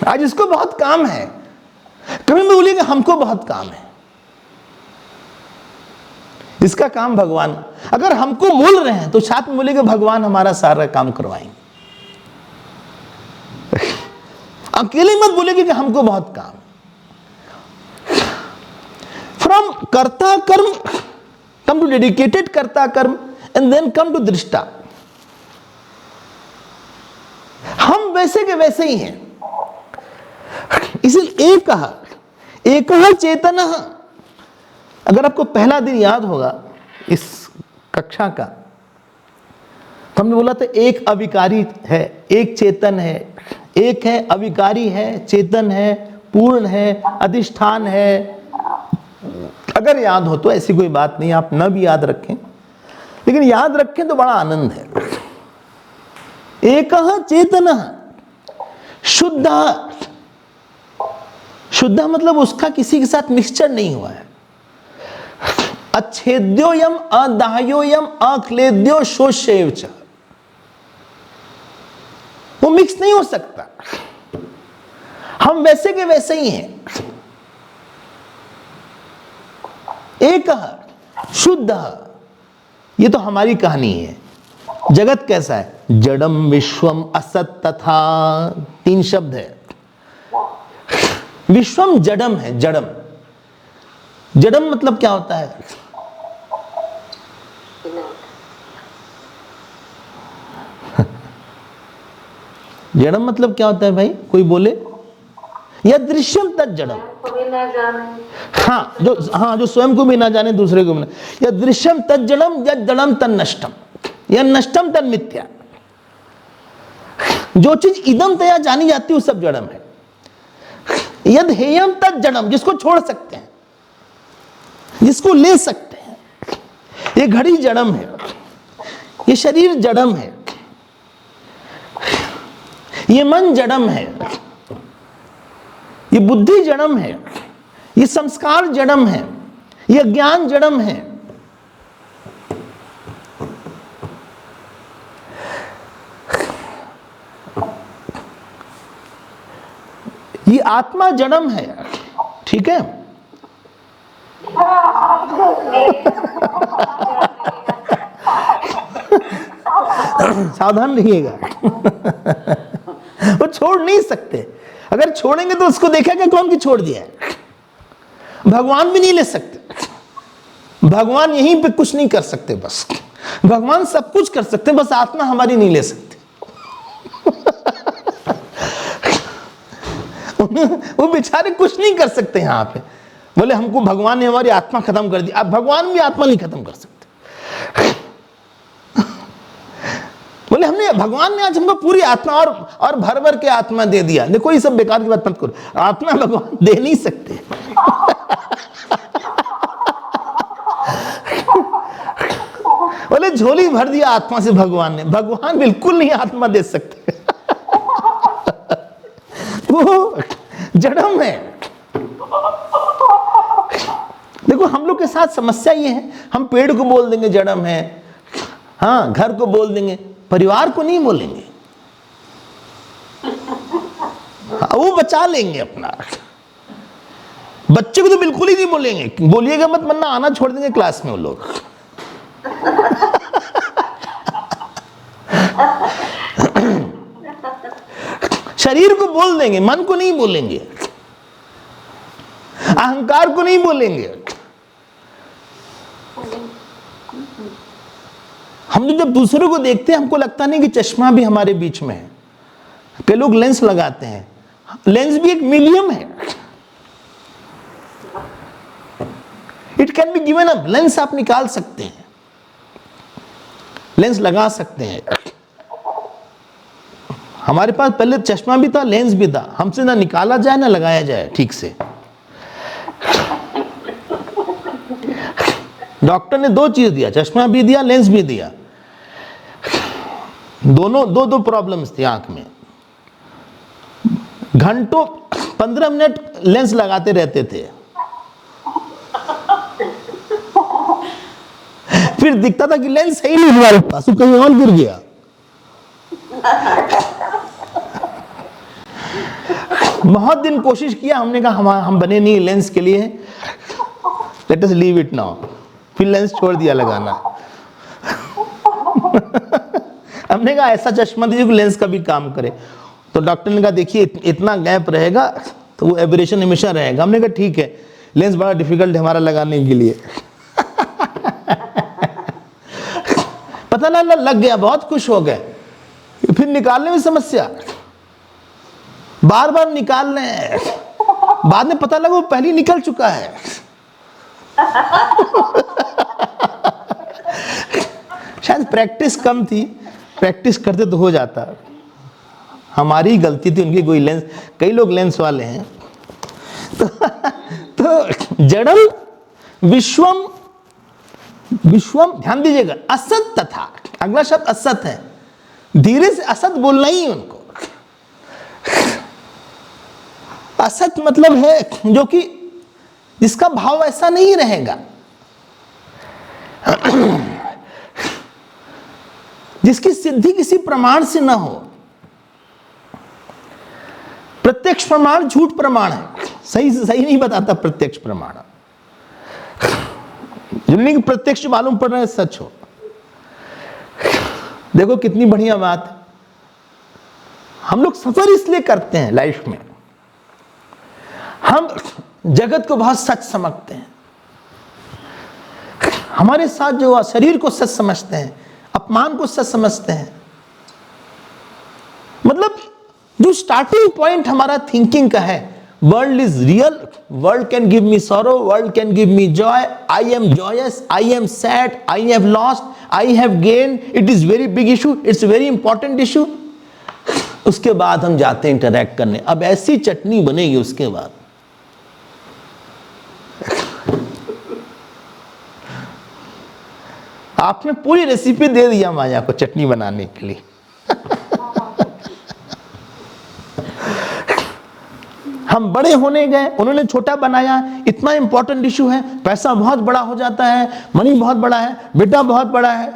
आज इसको बहुत काम है। कभी भी बोलिएगा हमको बहुत काम है, इसका काम भगवान। अगर हमको बोल रहे हैं तो साथ में बोलेगा भगवान हमारा सारा काम करवाएंगे। अकेले मत बोलेगे कि हमको बहुत काम। फ्रॉम कर्ता कर्म कम टू डेडिकेटेड कर्ता कर्म एंड देन कम टू दृष्टा। हम वैसे के वैसे ही हैं। इसलिए एक चेतन। अगर आपको पहला दिन याद होगा इस कक्षा का, तो हमने बोला था एक अविकारी है, एक चेतन है, एक है अविकारी है, चेतन है, पूर्ण है, अधिष्ठान है। अगर याद हो तो, ऐसी कोई बात नहीं आप न भी याद रखें, लेकिन याद रखें तो बड़ा आनंद है। एक चेतन शुद्ध। शुद्ध मतलब उसका किसी के साथ मिक्सचर नहीं हुआ है। अच्छेद्योयम अदाह्योयम अक्लेद्यो शोषेव च, वो मिक्स नहीं हो सकता। हम वैसे के वैसे ही हैं। एक शुद्ध, ये तो हमारी कहानी है। जगत कैसा है? जड़म विश्वम असत तथा, 3 शब्द है। विश्वम जड़म है। जड़म, जड़म मतलब क्या होता है? जड़म मतलब क्या होता है भाई? कोई बोले? या दृश्यम तद जड़म। हाँ, जो स्वयं को भी ना जाने, दूसरे को भी ना। या दृश्यम तद जड़म, या जड़म तद नष्टम, या नष्टम तद मिथ्या। जो चीज इदम तया जानी जाती है वो सब जड़म है। यद हेयम तद जड़म, जिसको छोड़ सकते हैं, जिसको ले सकते हैं। ये घड़ी जड़म है, ये शरीर जड़म है, ये मन जड़म है, ये बुद्धि जड़म है, ये संस्कार जड़म है, ये ज्ञान जड़म है। ये आत्मा जड़म है। ठीक है? सावधान रहिएगा। वो छोड़ नहीं सकते। अगर छोड़ेंगे तो उसको देखेगा कौन की छोड़ दिया है। भगवान भी नहीं ले सकते। भगवान यहीं पे कुछ नहीं कर सकते, बस भगवान सब कुछ कर सकते, बस आत्मा हमारी नहीं ले सकती। वो बेचारे कुछ नहीं कर सकते। यहां पे बोले हमको भगवान ने हमारी आत्मा खत्म कर दी। अब भगवान भी आत्मा नहीं खत्म कर सकते। बोले हमने, भगवान ने आज हमको पूरी आत्मा और भर भर के आत्मा दे दिया। देखो ये सब बेकार की बात मत करो। आत्मा भगवान दे नहीं सकते। बोले झोली भर दिया आत्मा से भगवान ने। भगवान बिल्कुल नहीं आत्मा दे सकते। वो जड़म है। देखो हम लोग के साथ समस्या ये है, हम पेड़ को बोल देंगे जड़म है, हाँ घर को बोल देंगे, परिवार को नहीं बोलेंगे। वो बचा लेंगे अपना। बच्चे को तो बिल्कुल ही नहीं बोलेंगे, बोलिएगा मत वरना आना छोड़ देंगे क्लास में वो लोग। शरीर को बोल देंगे, मन को नहीं बोलेंगे, अहंकार को नहीं बोलेंगे। हम जब दूसरों को देखते हैं हमको लगता नहीं कि चश्मा भी हमारे बीच में है। कई लोग लेंस लगाते हैं, लेंस भी एक मीडियम है। It can be given up. Lens आप निकाल सकते हैं, लेंस लगा सकते हैं। हमारे पास पहले चश्मा भी था, लेंस भी था, हमसे ना निकाला जाए ना लगाया जाए ठीक से। डॉक्टर ने दो चीज दिया, चश्मा भी दिया, लेंस भी दिया। दोनों दो प्रॉब्लम्स थी आंख में। घंटों 15 मिनट लेंस लगाते रहते थे, फिर दिखता था कि लेंस सही नहीं हमारे पास, वो कहीं और गिर गया। बहुत दिन कोशिश किया, हमने कहा हम बने नहीं लेंस के लिए, let us leave it now. फिर लेंस छोड़ दिया लगाना। हमने कहा ऐसा चश्मा दीजिए कि लेंस का भी काम करे। तो डॉक्टर ने कहा देखिए इतना गैप रहेगा तो वो एबरेशन हमेशा रहेगा। हमने कहा ठीक है, लेंस बड़ा डिफिकल्ट है हमारा लगाने के लिए। पता लग गया, बहुत खुश हो गए। फिर निकालने में समस्या, बार बार निकाल रहे हैं, बाद में पता लगा वो पहले निकल चुका है। शायद प्रैक्टिस कम थी, प्रैक्टिस करते तो हो जाता। हमारी गलती थी, उनकी कोई लेंस, कई लोग लेंस वाले हैं। तो जड़म विश्वम, विश्वम ध्यान दीजिएगा, असत तथा, अगला शब्द असत है। धीरे से असत बोलना ही उनको। असत मतलब है जो कि जिसका भाव ऐसा नहीं रहेगा, जिसकी सिद्धि किसी प्रमाण से ना हो। प्रत्यक्ष प्रमाण झूठ प्रमाण है, सही नहीं बताता प्रत्यक्ष प्रमाण। जिन्हें प्रत्यक्ष मालूम पड़ रहा है सच हो। देखो कितनी बढ़िया बात है। हम लोग सफर इसलिए करते हैं लाइफ में, हम जगत को बहुत सच समझते हैं, हमारे साथ जो हुआ शरीर को सच समझते हैं, अपमान को सच समझते हैं। मतलब जो स्टार्टिंग पॉइंट हमारा थिंकिंग का है, world is real, world can give me sorrow, world can give me joy, I am joyous, I am sad, I have lost, I have gain, it is very big issue, it's very important issue. उसके बाद हम जाते हैं interact करने। अब ऐसी चटनी बनेगी उसके बाद। आपने पूरी रेसिपी दे दिया माया को चटनी बनाने के लिए। हम बड़े होने गए, उन्होंने छोटा बनाया। इतना इंपॉर्टेंट इशू है, पैसा बहुत बड़ा हो जाता है, मनी बहुत बड़ा है, बेटा बहुत बड़ा है,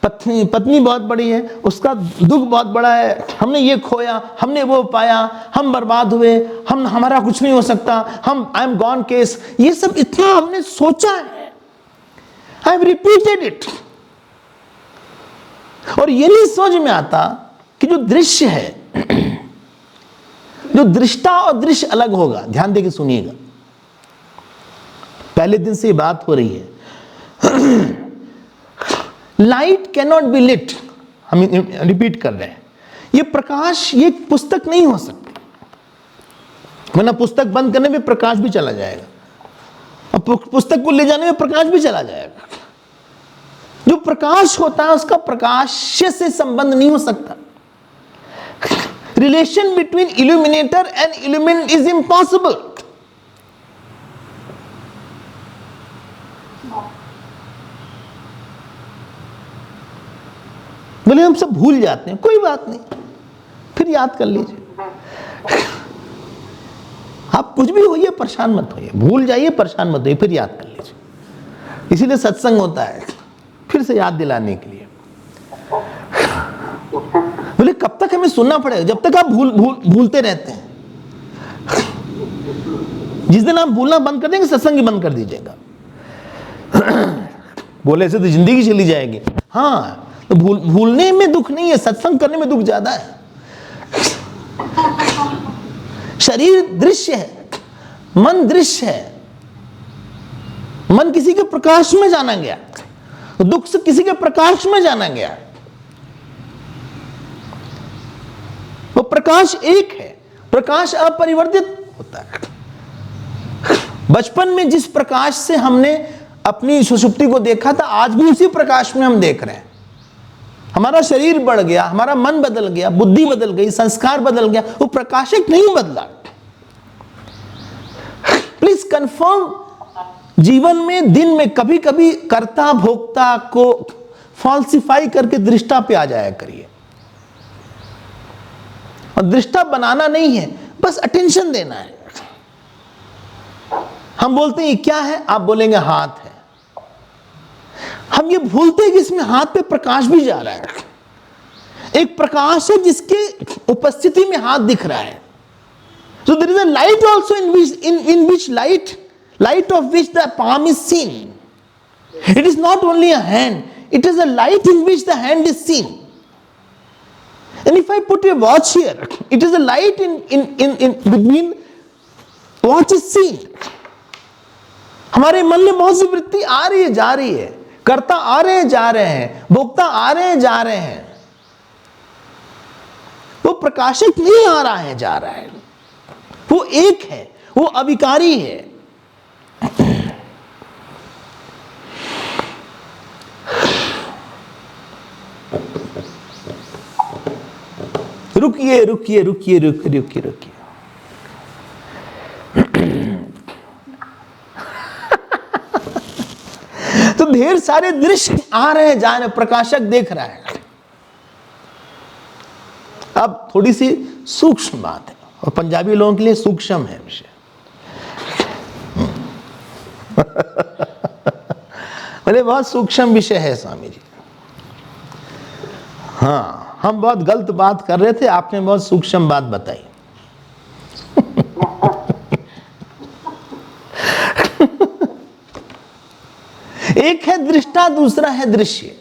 पत्नी बहुत बड़ी है, उसका दुख बहुत बड़ा है, हमने ये खोया, हमने वो पाया, हम बर्बाद हुए, हमारा कुछ नहीं हो सकता, हम आई एम गॉन केस। ये सब इतना हमने सोचा है, आई हैव रिपीटेड इट। और ये नहीं समझ में आता कि जो दृश्य है, जो दृष्टा और दृश्य अलग होगा। ध्यान देके सुनिएगा, पहले दिन से ये बात हो रही है। Light can not be lit, हम रिपीट कर रहे हैं। ये प्रकाश, ये पुस्तक नहीं हो सकती, वरना पुस्तक बंद करने में प्रकाश भी चला जाएगा, और पुस्तक को ले जाने में प्रकाश भी चला जाएगा। जो प्रकाश होता है उसका प्रकाश्य से संबंध नहीं हो सकता। Relation between illuminator and illuminate is impossible. बोले हम सब भूल जाते हैं, कोई बात नहीं, फिर याद कर लीजिए। आप कुछ भी होइए, परेशान मत होइए, भूल जाइए, परेशान मत होइए, फिर याद कर लीजिए। इसीलिए सत्संग होता है, फिर से याद दिलाने के लिए। बोले कब तक हमें सुनना पड़ेगा? जब तक आप भूलते रहते हैं। जिस दिन आप भूलना बंद कर देंगे, सत्संग ही बंद कर दीजिएगा। बोले ऐसे तो जिंदगी चली जाएगी। हाँ, तो भूलने में दुख नहीं है, सत्संग करने में दुख ज्यादा है। शरीर दृश्य है, मन दृश्य है। मन किसी के प्रकाश में जाना गया, दुख से किसी के प्रकाश में जाना गया। वो प्रकाश एक है, प्रकाश अपरिवर्तित होता है। बचपन में जिस प्रकाश से हमने अपनी सुषुप्ति को देखा था, आज भी उसी प्रकाश में हम देख रहे हैं। हमारा शरीर बढ़ गया, हमारा मन बदल गया, बुद्धि बदल गई, संस्कार बदल गया, वो प्रकाशक नहीं बदला। प्लीज कंफर्म, जीवन में दिन में कभी कभी कर्ता भोक्ता को फॉल्सिफाई करके दृष्टा पे आ जाया करिए। और दृष्टा बनाना नहीं है, बस अटेंशन देना है। हम बोलते हैं ये क्या है, आप बोलेंगे हाथ है। हम ये भूलते हैं कि इसमें हाथ पे प्रकाश भी जा रहा है। एक प्रकाश है जिसके उपस्थिति में हाथ दिख रहा है। So there is a light also in which light of which the palm is seen. It is not only a hand, it is a light in which the hand is seen. And if I put a watch here, it is a light in between watch is seen. हमारे मन में बहुत सी वृत्ति आ रही है, जा रही है, कर्ता आ रहे हैं, जा रहे हैं, भोक्ता आ रहे हैं, जा रहे हैं। वो प्रकाशक नहीं आ रहा है, जा रहा है। वो एक है, वो अविकारी है। रुकिए रुकिए रुकिए रुकिए रुकिए रुकिए। तो ढेर सारे दृश्य आ रहे हैं, जा रहे, प्रकाशक देख रहा है। अब थोड़ी सी सूक्ष्म बात है, और पंजाबी लोगों के लिए सूक्ष्म है विषय। बोले बहुत सूक्ष्म विषय है स्वामी जी। हाँ, हम बहुत गलत बात कर रहे थे, आपने बहुत सूक्ष्म बात बताई। एक है दृष्टा, दूसरा है दृश्य।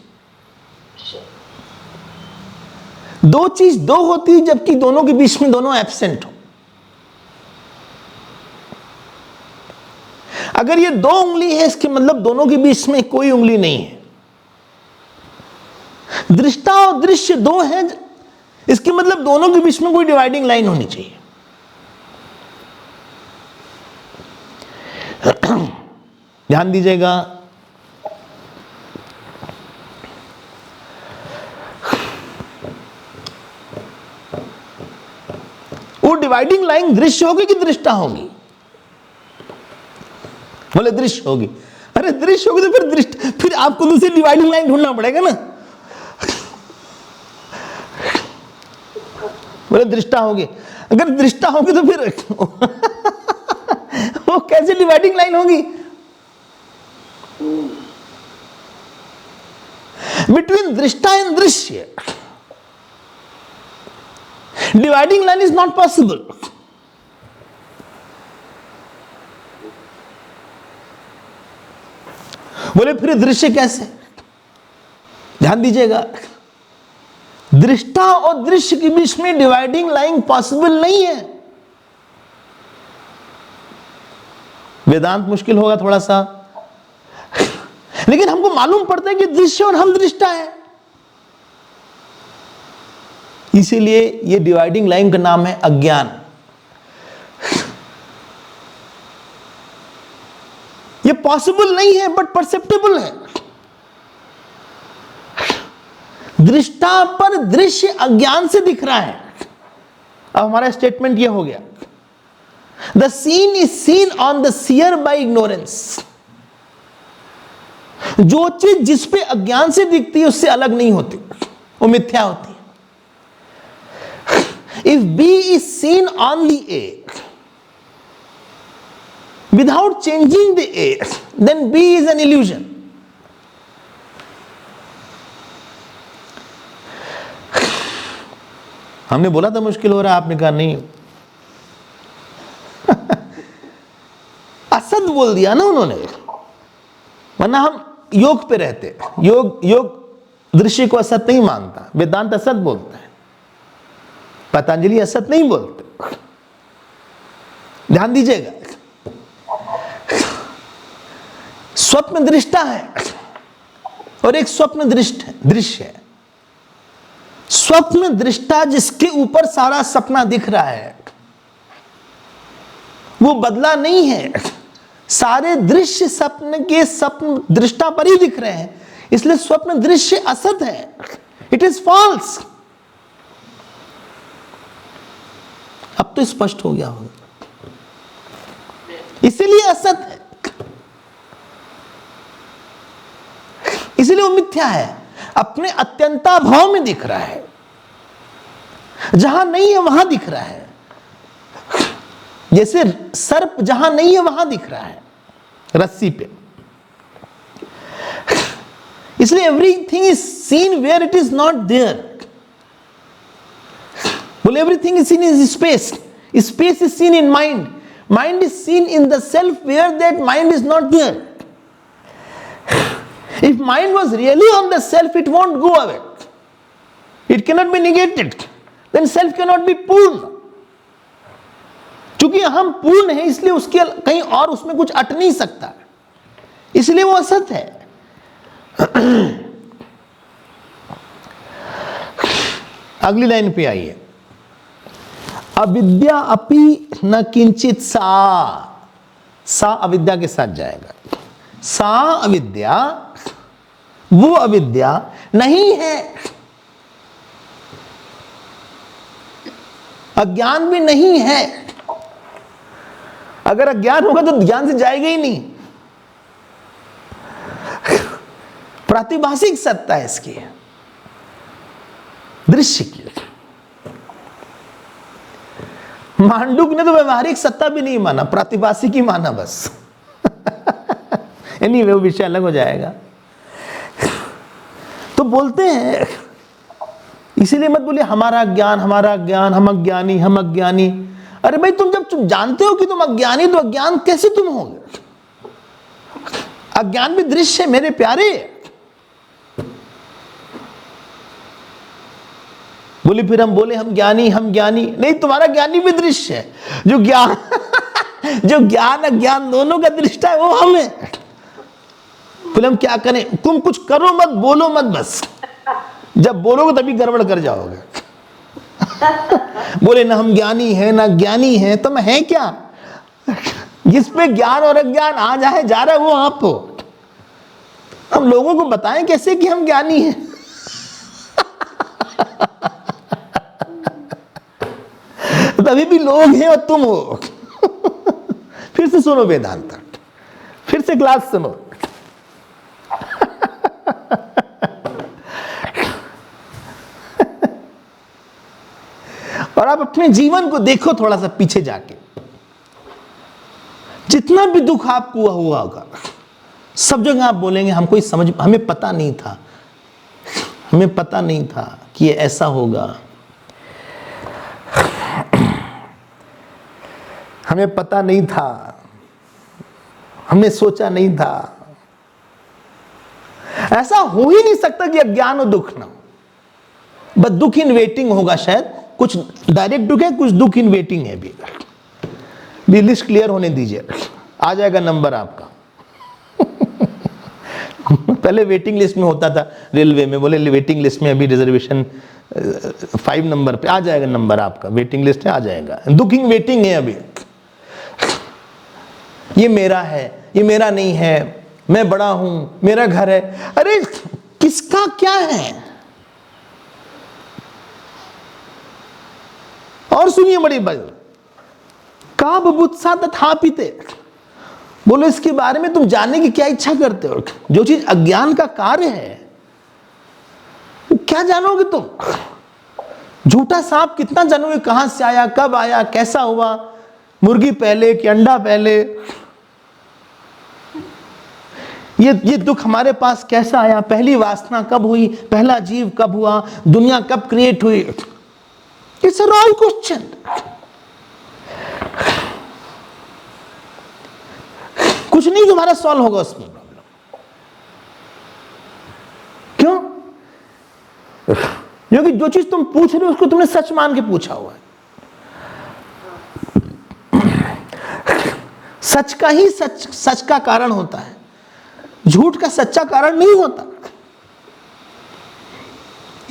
दो चीज दो होती है, जबकि दोनों के बीच में दोनों एब्सेंट हो। अगर ये दो उंगली है, इसके मतलब दोनों के बीच में कोई उंगली नहीं है। दृष्टा और दृश्य दो हैं, इसके मतलब दोनों के बीच में कोई डिवाइडिंग लाइन होनी चाहिए। ध्यान दीजिएगा, वो डिवाइडिंग लाइन दृश्य होगी कि दृष्टा होगी? बोले दृश्य होगी। अरे दृश्य होगी तो फिर दृष्टा, फिर आपको दूसरी डिवाइडिंग लाइन ढूंढना पड़ेगा ना। बोले दृष्टा होगी। अगर दृष्टा होगी तो फिर वो कैसे डिवाइडिंग लाइन होगी? बिटवीन दृष्टा एंड दृश्य dividing line is not possible. बोले फिर दृश्य कैसे? ध्यान दीजिएगा, दृष्टा और दृश्य के बीच में डिवाइडिंग लाइन पॉसिबल नहीं है। वेदांत मुश्किल होगा थोड़ा सा, लेकिन हमको मालूम पड़ता है कि दृश्य और हम दृष्टा है। इसीलिए ये डिवाइडिंग लाइन का नाम है अज्ञान। ये पॉसिबल नहीं है बट परसेप्टेबल है। दृष्टा पर दृश्य अज्ञान से दिख रहा है। अब हमारा स्टेटमेंट यह हो गया, the seen is seen on the seer by ignorance. जो चीज जिस पे अज्ञान से दिखती है उससे अलग नहीं होती, वो मिथ्या होती है। If B is seen on the A without changing the A, then B is an illusion. हमने बोला था मुश्किल हो रहा है, आपने कहा नहीं। असत बोल दिया ना उन्होंने, वरना हम योग पे रहते। योग दृश्य को असत नहीं मानता, वेदांत असत बोलता है, पतंजलि असत नहीं बोलते। ध्यान दीजिएगा, स्वप्न दृष्टा है और एक स्वप्न दृश्य है। स्वप्न दृष्टा जिसके ऊपर सारा सपना दिख रहा है वो बदला नहीं है। सारे दृश्य स्वप्न के स्वप्न दृष्टा पर ही दिख रहे हैं, इसलिए स्वप्न दृश्य असत है। It is false. अब तो स्पष्ट हो गया होगा, इसीलिए असत है, इसीलिए वो मिथ्या है, अपने अत्यंताभाव में दिख रहा है, जहां नहीं है वहां दिख रहा है, जैसे सर्प जहां नहीं है वहां दिख रहा है रस्सी पे। इसलिए everything is seen where it is not there. बोले everything is seen in space, space is seen in mind, mind is seen in the self where that mind is not there. If mind was really on the self, it won't go away. It cannot be negated. Then self cannot be पूर्ण। चूंकि हम पूर्ण हैं इसलिए उसके कहीं और उसमें कुछ अट नहीं सकता, इसलिए वो असत है। अगली लाइन पे आइए, अविद्या अपि न किंचित सा अविद्या के साथ जाएगा। सा अविद्या, वो अविद्या नहीं है, अज्ञान भी नहीं है। अगर अज्ञान होगा तो ज्ञान से जाएगा ही नहीं। प्रातिभाषिक सत्ता है इसकी, दृश्य की। मांडुक ने तो व्यवहारिक सत्ता भी नहीं माना, प्रातिभाषिक ही माना बस। एनीवे वो विषय अलग हो जाएगा। तो बोलते हैं, इसीलिए मत बोलिए हमारा ज्ञान, हमारा ज्ञान, हम अज्ञानी, हम अज्ञानी। अरे भाई तुम जब तुम जानते हो कि तुम अज्ञानी, तो अज्ञान कैसे तुम होगे? अज्ञान भी दृश्य है मेरे प्यारे। बोले फिर हम बोले हम ज्ञानी, हम ज्ञानी नहीं, तुम्हारा ज्ञानी भी दृश्य है। जो ज्ञान जो ज्ञान अज्ञान दोनों का दृष्टा है वो हम है। बोले हम क्या करें? तुम कुछ करो मत, बोलो मत, बस जब बोलोगे तभी गड़बड़ कर जाओगे। बोले ना हम ज्ञानी है ना ज्ञानी है, तुम है क्या? जिस पे ज्ञान और अज्ञान आ जाए जा रहा है वो आप हो। हम लोगों को बताएं कैसे कि हम ज्ञानी हैं? तभी भी लोग हैं और तुम हो। फिर से सुनो वेदांत, फिर से क्लास सुनो। और आप अपने जीवन को देखो थोड़ा सा पीछे जाके, जितना भी दुख आपको हुआ होगा, सब जगह आप बोलेंगे हमको समझ, हमें पता नहीं था, हमें पता नहीं था कि ये ऐसा होगा, हमें पता नहीं था, हमने सोचा नहीं था। ऐसा हो ही नहीं सकता कि अज्ञान और दुख ना हो। बस दुख इन वेटिंग होगा, शायद कुछ डायरेक्ट दुख है, कुछ दुख इन वेटिंग है। भी लिस्ट क्लियर होने दीजिए, आ जाएगा नंबर आपका। पहले वेटिंग लिस्ट में होता था रेलवे में, बोले वेटिंग लिस्ट में अभी रिजर्वेशन 5 नंबर पे, आ जाएगा नंबर आपका, वेटिंग लिस्ट है, आ जाएगा। दुख इन वेटिंग है अभी। ये मेरा है, ये मेरा नहीं है, मैं बड़ा हूं, मेरा घर है। अरे किसका क्या है? और सुनिए बड़ी बात, का बुभुत्सा तथापिते, बोलो इसके बारे में तुम जानने की क्या इच्छा करते हो? जो चीज अज्ञान का कार्य है वो क्या जानोगे तुम? झूठा सांप कितना जानोगे? कहां से आया, कब आया, कैसा हुआ, मुर्गी पहले कि अंडा पहले, ये दुख हमारे पास कैसा आया, पहली वासना कब हुई, पहला जीव कब हुआ, दुनिया कब क्रिएट हुई? It's a royal question. कुछ नहीं तुम्हारा सॉल्व होगा उसमें प्रॉब्लम। क्यों? क्योंकि जो चीज तुम पूछ रहे हो उसको तुमने सच मान के पूछा हुआ है। सच का ही सच का कारण होता है, झूठ का सच्चा कारण नहीं होता।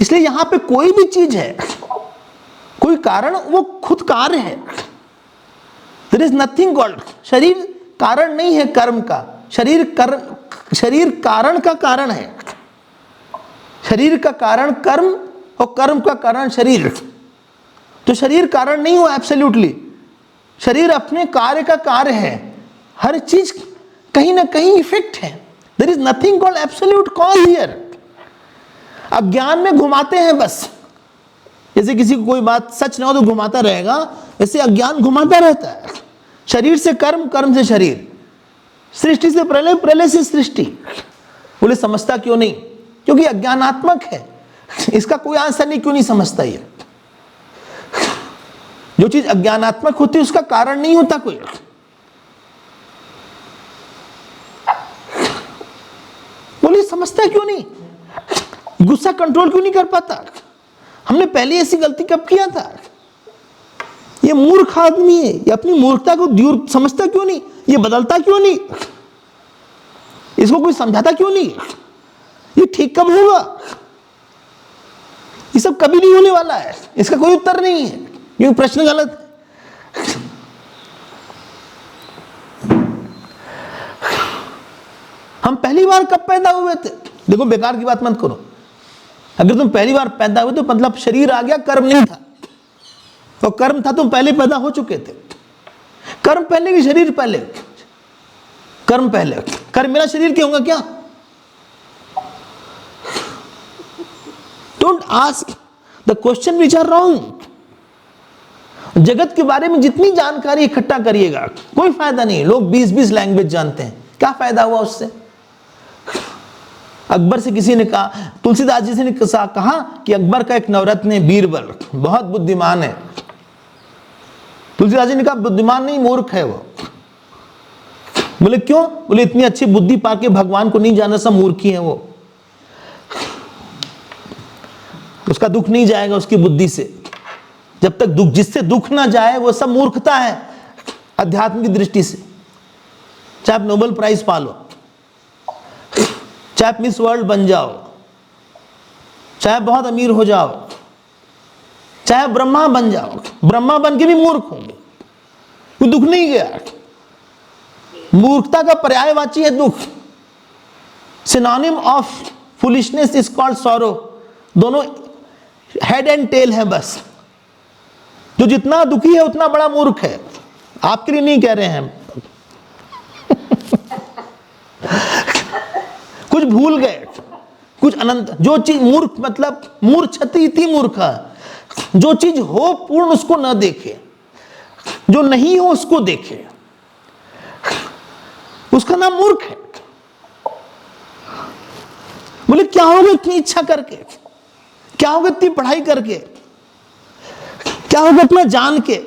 इसलिए यहां पे कोई भी चीज है, कोई कारण, वो खुद कार्य है। देयर इज नथिंग कॉल्ड, शरीर कारण नहीं है कर्म का, शरीर कारण का कारण है। शरीर का कारण कर्म और कर्म का कारण शरीर। तो शरीर कारण नहीं हुआ एब्सोल्युटली, शरीर अपने कार्य का कार्य है। हर चीज कहीं ना कहीं इफेक्ट है। There is nothing called absolute cause here. अज्ञान में घुमाते हैं बस, जैसे किसी को कोई बात सच ना हो तो घुमाता रहेगा, ऐसे अज्ञान घुमाता रहता है। शरीर से कर्म, कर्म से शरीर, सृष्टि से प्रलय, प्रलय से सृष्टि। बोले समझता क्यों नहीं? क्योंकि अज्ञानात्मक है। इसका कोई आंसर नहीं, क्यों नहीं समझता ये? जो चीज अज्ञानात्मक होती है उसका कारण नहीं होता कोई। बोले समझता क्यों नहीं? गुस्सा कंट्रोल क्यों नहीं कर पाता? हमने पहले ऐसी गलती कब किया था? ये मूर्ख आदमी है, ये अपनी मूर्खता को दूर समझता क्यों नहीं? ये बदलता क्यों नहीं? इसको कोई समझाता क्यों नहीं? ये ठीक कब होगा? ये सब कभी नहीं होने वाला है। इसका कोई उत्तर नहीं है, ये प्रश्न गलत है। हम पहली बार कब पैदा हुए थे? देखो बेकार की बात मत करो। अगर तुम पहली बार पैदा हुए तो मतलब शरीर आ गया, कर्म नहीं था। और कर्म था, तुम पहले पैदा हो चुके थे। कर्म पहले कि शरीर पहले? कर्म पहले। कर्म मेरा शरीर क्या होगा क्या? Don't ask the question which are wrong. जगत के बारे में जितनी जानकारी इकट्ठा करिएगा कोई फायदा नहीं। लोग 20-20 लैंग्वेज जानते हैं, क्या फायदा हुआ उससे? अकबर से किसी ने कहा, तुलसीदास जी से ने कहा कि अकबर का एक नवरत्न है बीरबल, बहुत बुद्धिमान है। तुलसीदास जी ने कहा बुद्धिमान नहीं, मूर्ख है वो। बोले क्यों? बोले इतनी अच्छी बुद्धि पाके भगवान को नहीं जाना, सब मूर्खी है वो। उसका दुख नहीं जाएगा उसकी बुद्धि से। जब तक दुख, जिससे दुख ना जाए वो सब मूर्खता है अध्यात्म की दृष्टि से। चाहे आप नोबेल प्राइज पालो, चाहे आप मिस वर्ल्ड बन जाओ, चाहे बहुत अमीर हो जाओ, चाहे ब्रह्मा बन जाओ, ब्रह्मा बन के भी मूर्ख होंगे, कोई दुख नहीं गया। मूर्खता का पर्यायवाची है दुख। Synonym of foolishness is called sorrow. दोनों हेड एंड टेल है बस। जो जितना दुखी है उतना बड़ा मूर्ख है। आपके लिए नहीं कह रहे हैं। कुछ भूल गए, कुछ अनंत। जो चीज मूर्ख मतलब मूर्छति इति मूर्ख, जो चीज हो पूर्ण उसको न देखे, जो नहीं हो उसको देखे, उसका नाम मूर्ख है। बोले क्या होगा इतनी इच्छा करके? क्या होगा इतनी पढ़ाई करके? क्या होगा इतना जान के?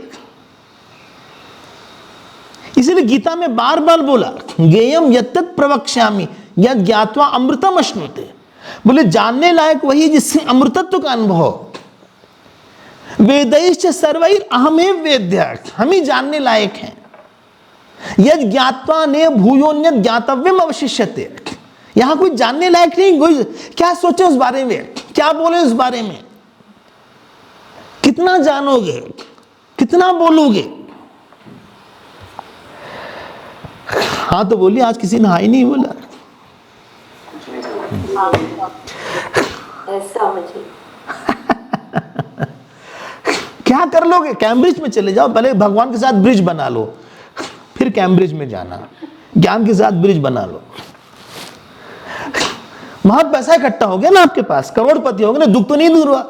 इसलिए गीता में बार बार बोला ज्ञेयम यत्तत् प्रवक्ष्यामि यद् ज्ञात्वा अमृतम अश्नुते। बोले जानने लायक वही जिससे अमृतत्व का अनुभव हो। वेदैश्च सर्वैर अहमेव वेद्यः, हम ही जानने लायक हैं। यद् ज्ञात्वा ने भूयोन्यत् ज्ञातव्यम अवशिष्यते। यहां कोई जानने लायक नहीं। कोई क्या सोचे उस बारे में, क्या बोले उस बारे में, कितना जानोगे, कितना बोलोगे? हाँ तो बोलिए, आज किसी ने हाई नहीं बोला। ऐसा मुझे क्या कर लोगे? कैम्ब्रिज में चले जाओ, पहले भगवान के साथ ब्रिज बना लो, फिर कैम्ब्रिज में जाना, ज्ञान के साथ ब्रिज बना लो। बहुत पैसा इकट्ठा हो गया ना आपके पास, करोड़पति हो गए ना, दुख तो नहीं दूर हुआ।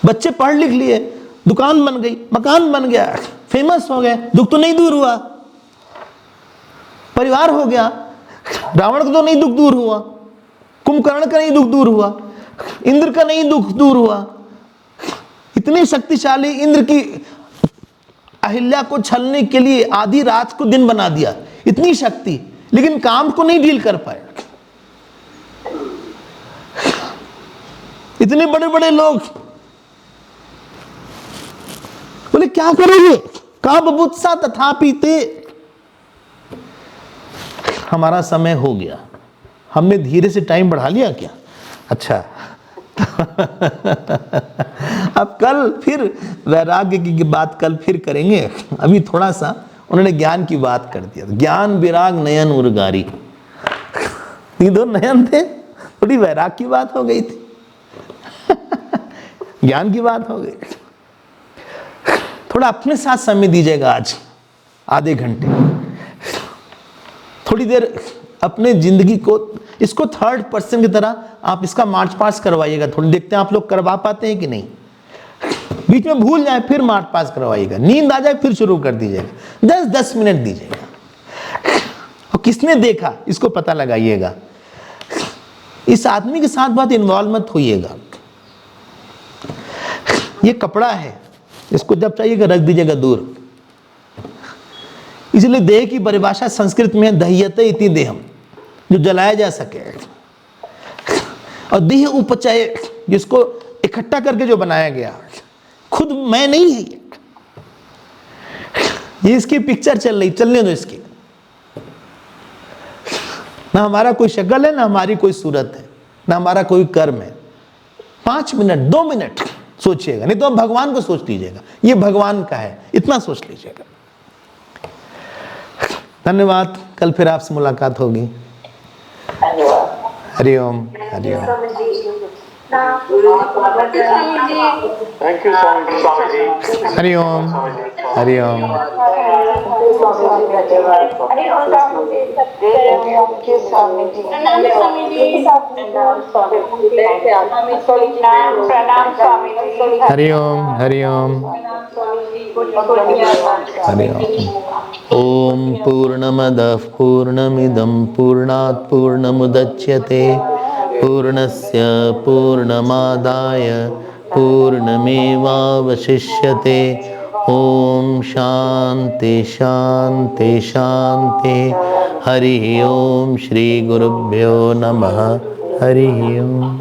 बच्चे पढ़ लिख लिए, दुकान बन गई, मकान बन गया, फेमस हो गए, दुख तो नहीं दूर हुआ। परिवार हो गया, रावण का तो नहीं दुख दूर हुआ, कुंभकर्ण का नहीं दुख दूर हुआ, इंद्र का नहीं दुख दूर हुआ। इतने शक्तिशाली इंद्र की अहिल्या को छलने के लिए आधी रात को दिन बना दिया, इतनी शक्ति, लेकिन काम को नहीं डील कर पाए। इतने बड़े बड़े लोग, बोले क्या करोगे? का बबुत्सा तथापि ते। हमारा समय हो गया, हमने धीरे से टाइम बढ़ा लिया क्या? अच्छा अब कल फिर वैराग्य की बात कल फिर करेंगे। अभी थोड़ा सा उन्होंने ज्ञान की बात कर दिया। ज्ञान विराग नयन उर्गारी, ये दो नयन थे थोड़ी वैराग की बात हो गई थी, ज्ञान की बात हो गई। थोड़ा अपने साथ समय दीजिएगा आज, आधे घंटे, थोड़ी देर अपने जिंदगी को, इसको थर्ड पर्सन की तरह आप इसका मार्च पास करवाइएगा। थोड़ी देखते हैं आप लोग करवा पाते हैं कि नहीं। बीच में भूल जाए फिर मार्च पास करवाइएगा, नींद आ जाए फिर शुरू कर दीजिएगा, 10-10 मिनट दीजिएगा। और किसने देखा इसको पता लगाइएगा। इस आदमी के साथ बात इन्वॉल्व मत होइएगा। ये कपड़ा है, इसको जब चाहिएगा रख दीजिएगा दूर। इसलिए देह की परिभाषा संस्कृत में दह्यते इति देहम, जो जलाया जा सके, और देह उपचय, जिसको इकट्ठा करके जो बनाया गया, खुद मैं नहीं है ये इसकी पिक्चर चल रही, चलने दो इसकी। ना हमारा कोई शक्ल है, ना हमारी कोई सूरत है, ना हमारा कोई कर्म है। 5 मिनट 2 मिनट सोचिएगा, नहीं तो आप भगवान को सोच लीजिएगा, ये भगवान का है, इतना सोच लीजिएगा। धन्यवाद, कल फिर आपसे मुलाकात होगी। हरिओम हरिओम। Thank you Swami ji. हरिओम हरिओम। हरिओम हरिओम हरिओम। ओम पूर्णमदः पूर्णमिदं पूर्णात् पूर्णमुदच्यते पूर्णस्य पूर्णमादाय पूर्णमेवावशिष्यते। ओम शांति शांति शांति। हरि ओम। श्री गुरुभ्यो नमः। हरि ओम।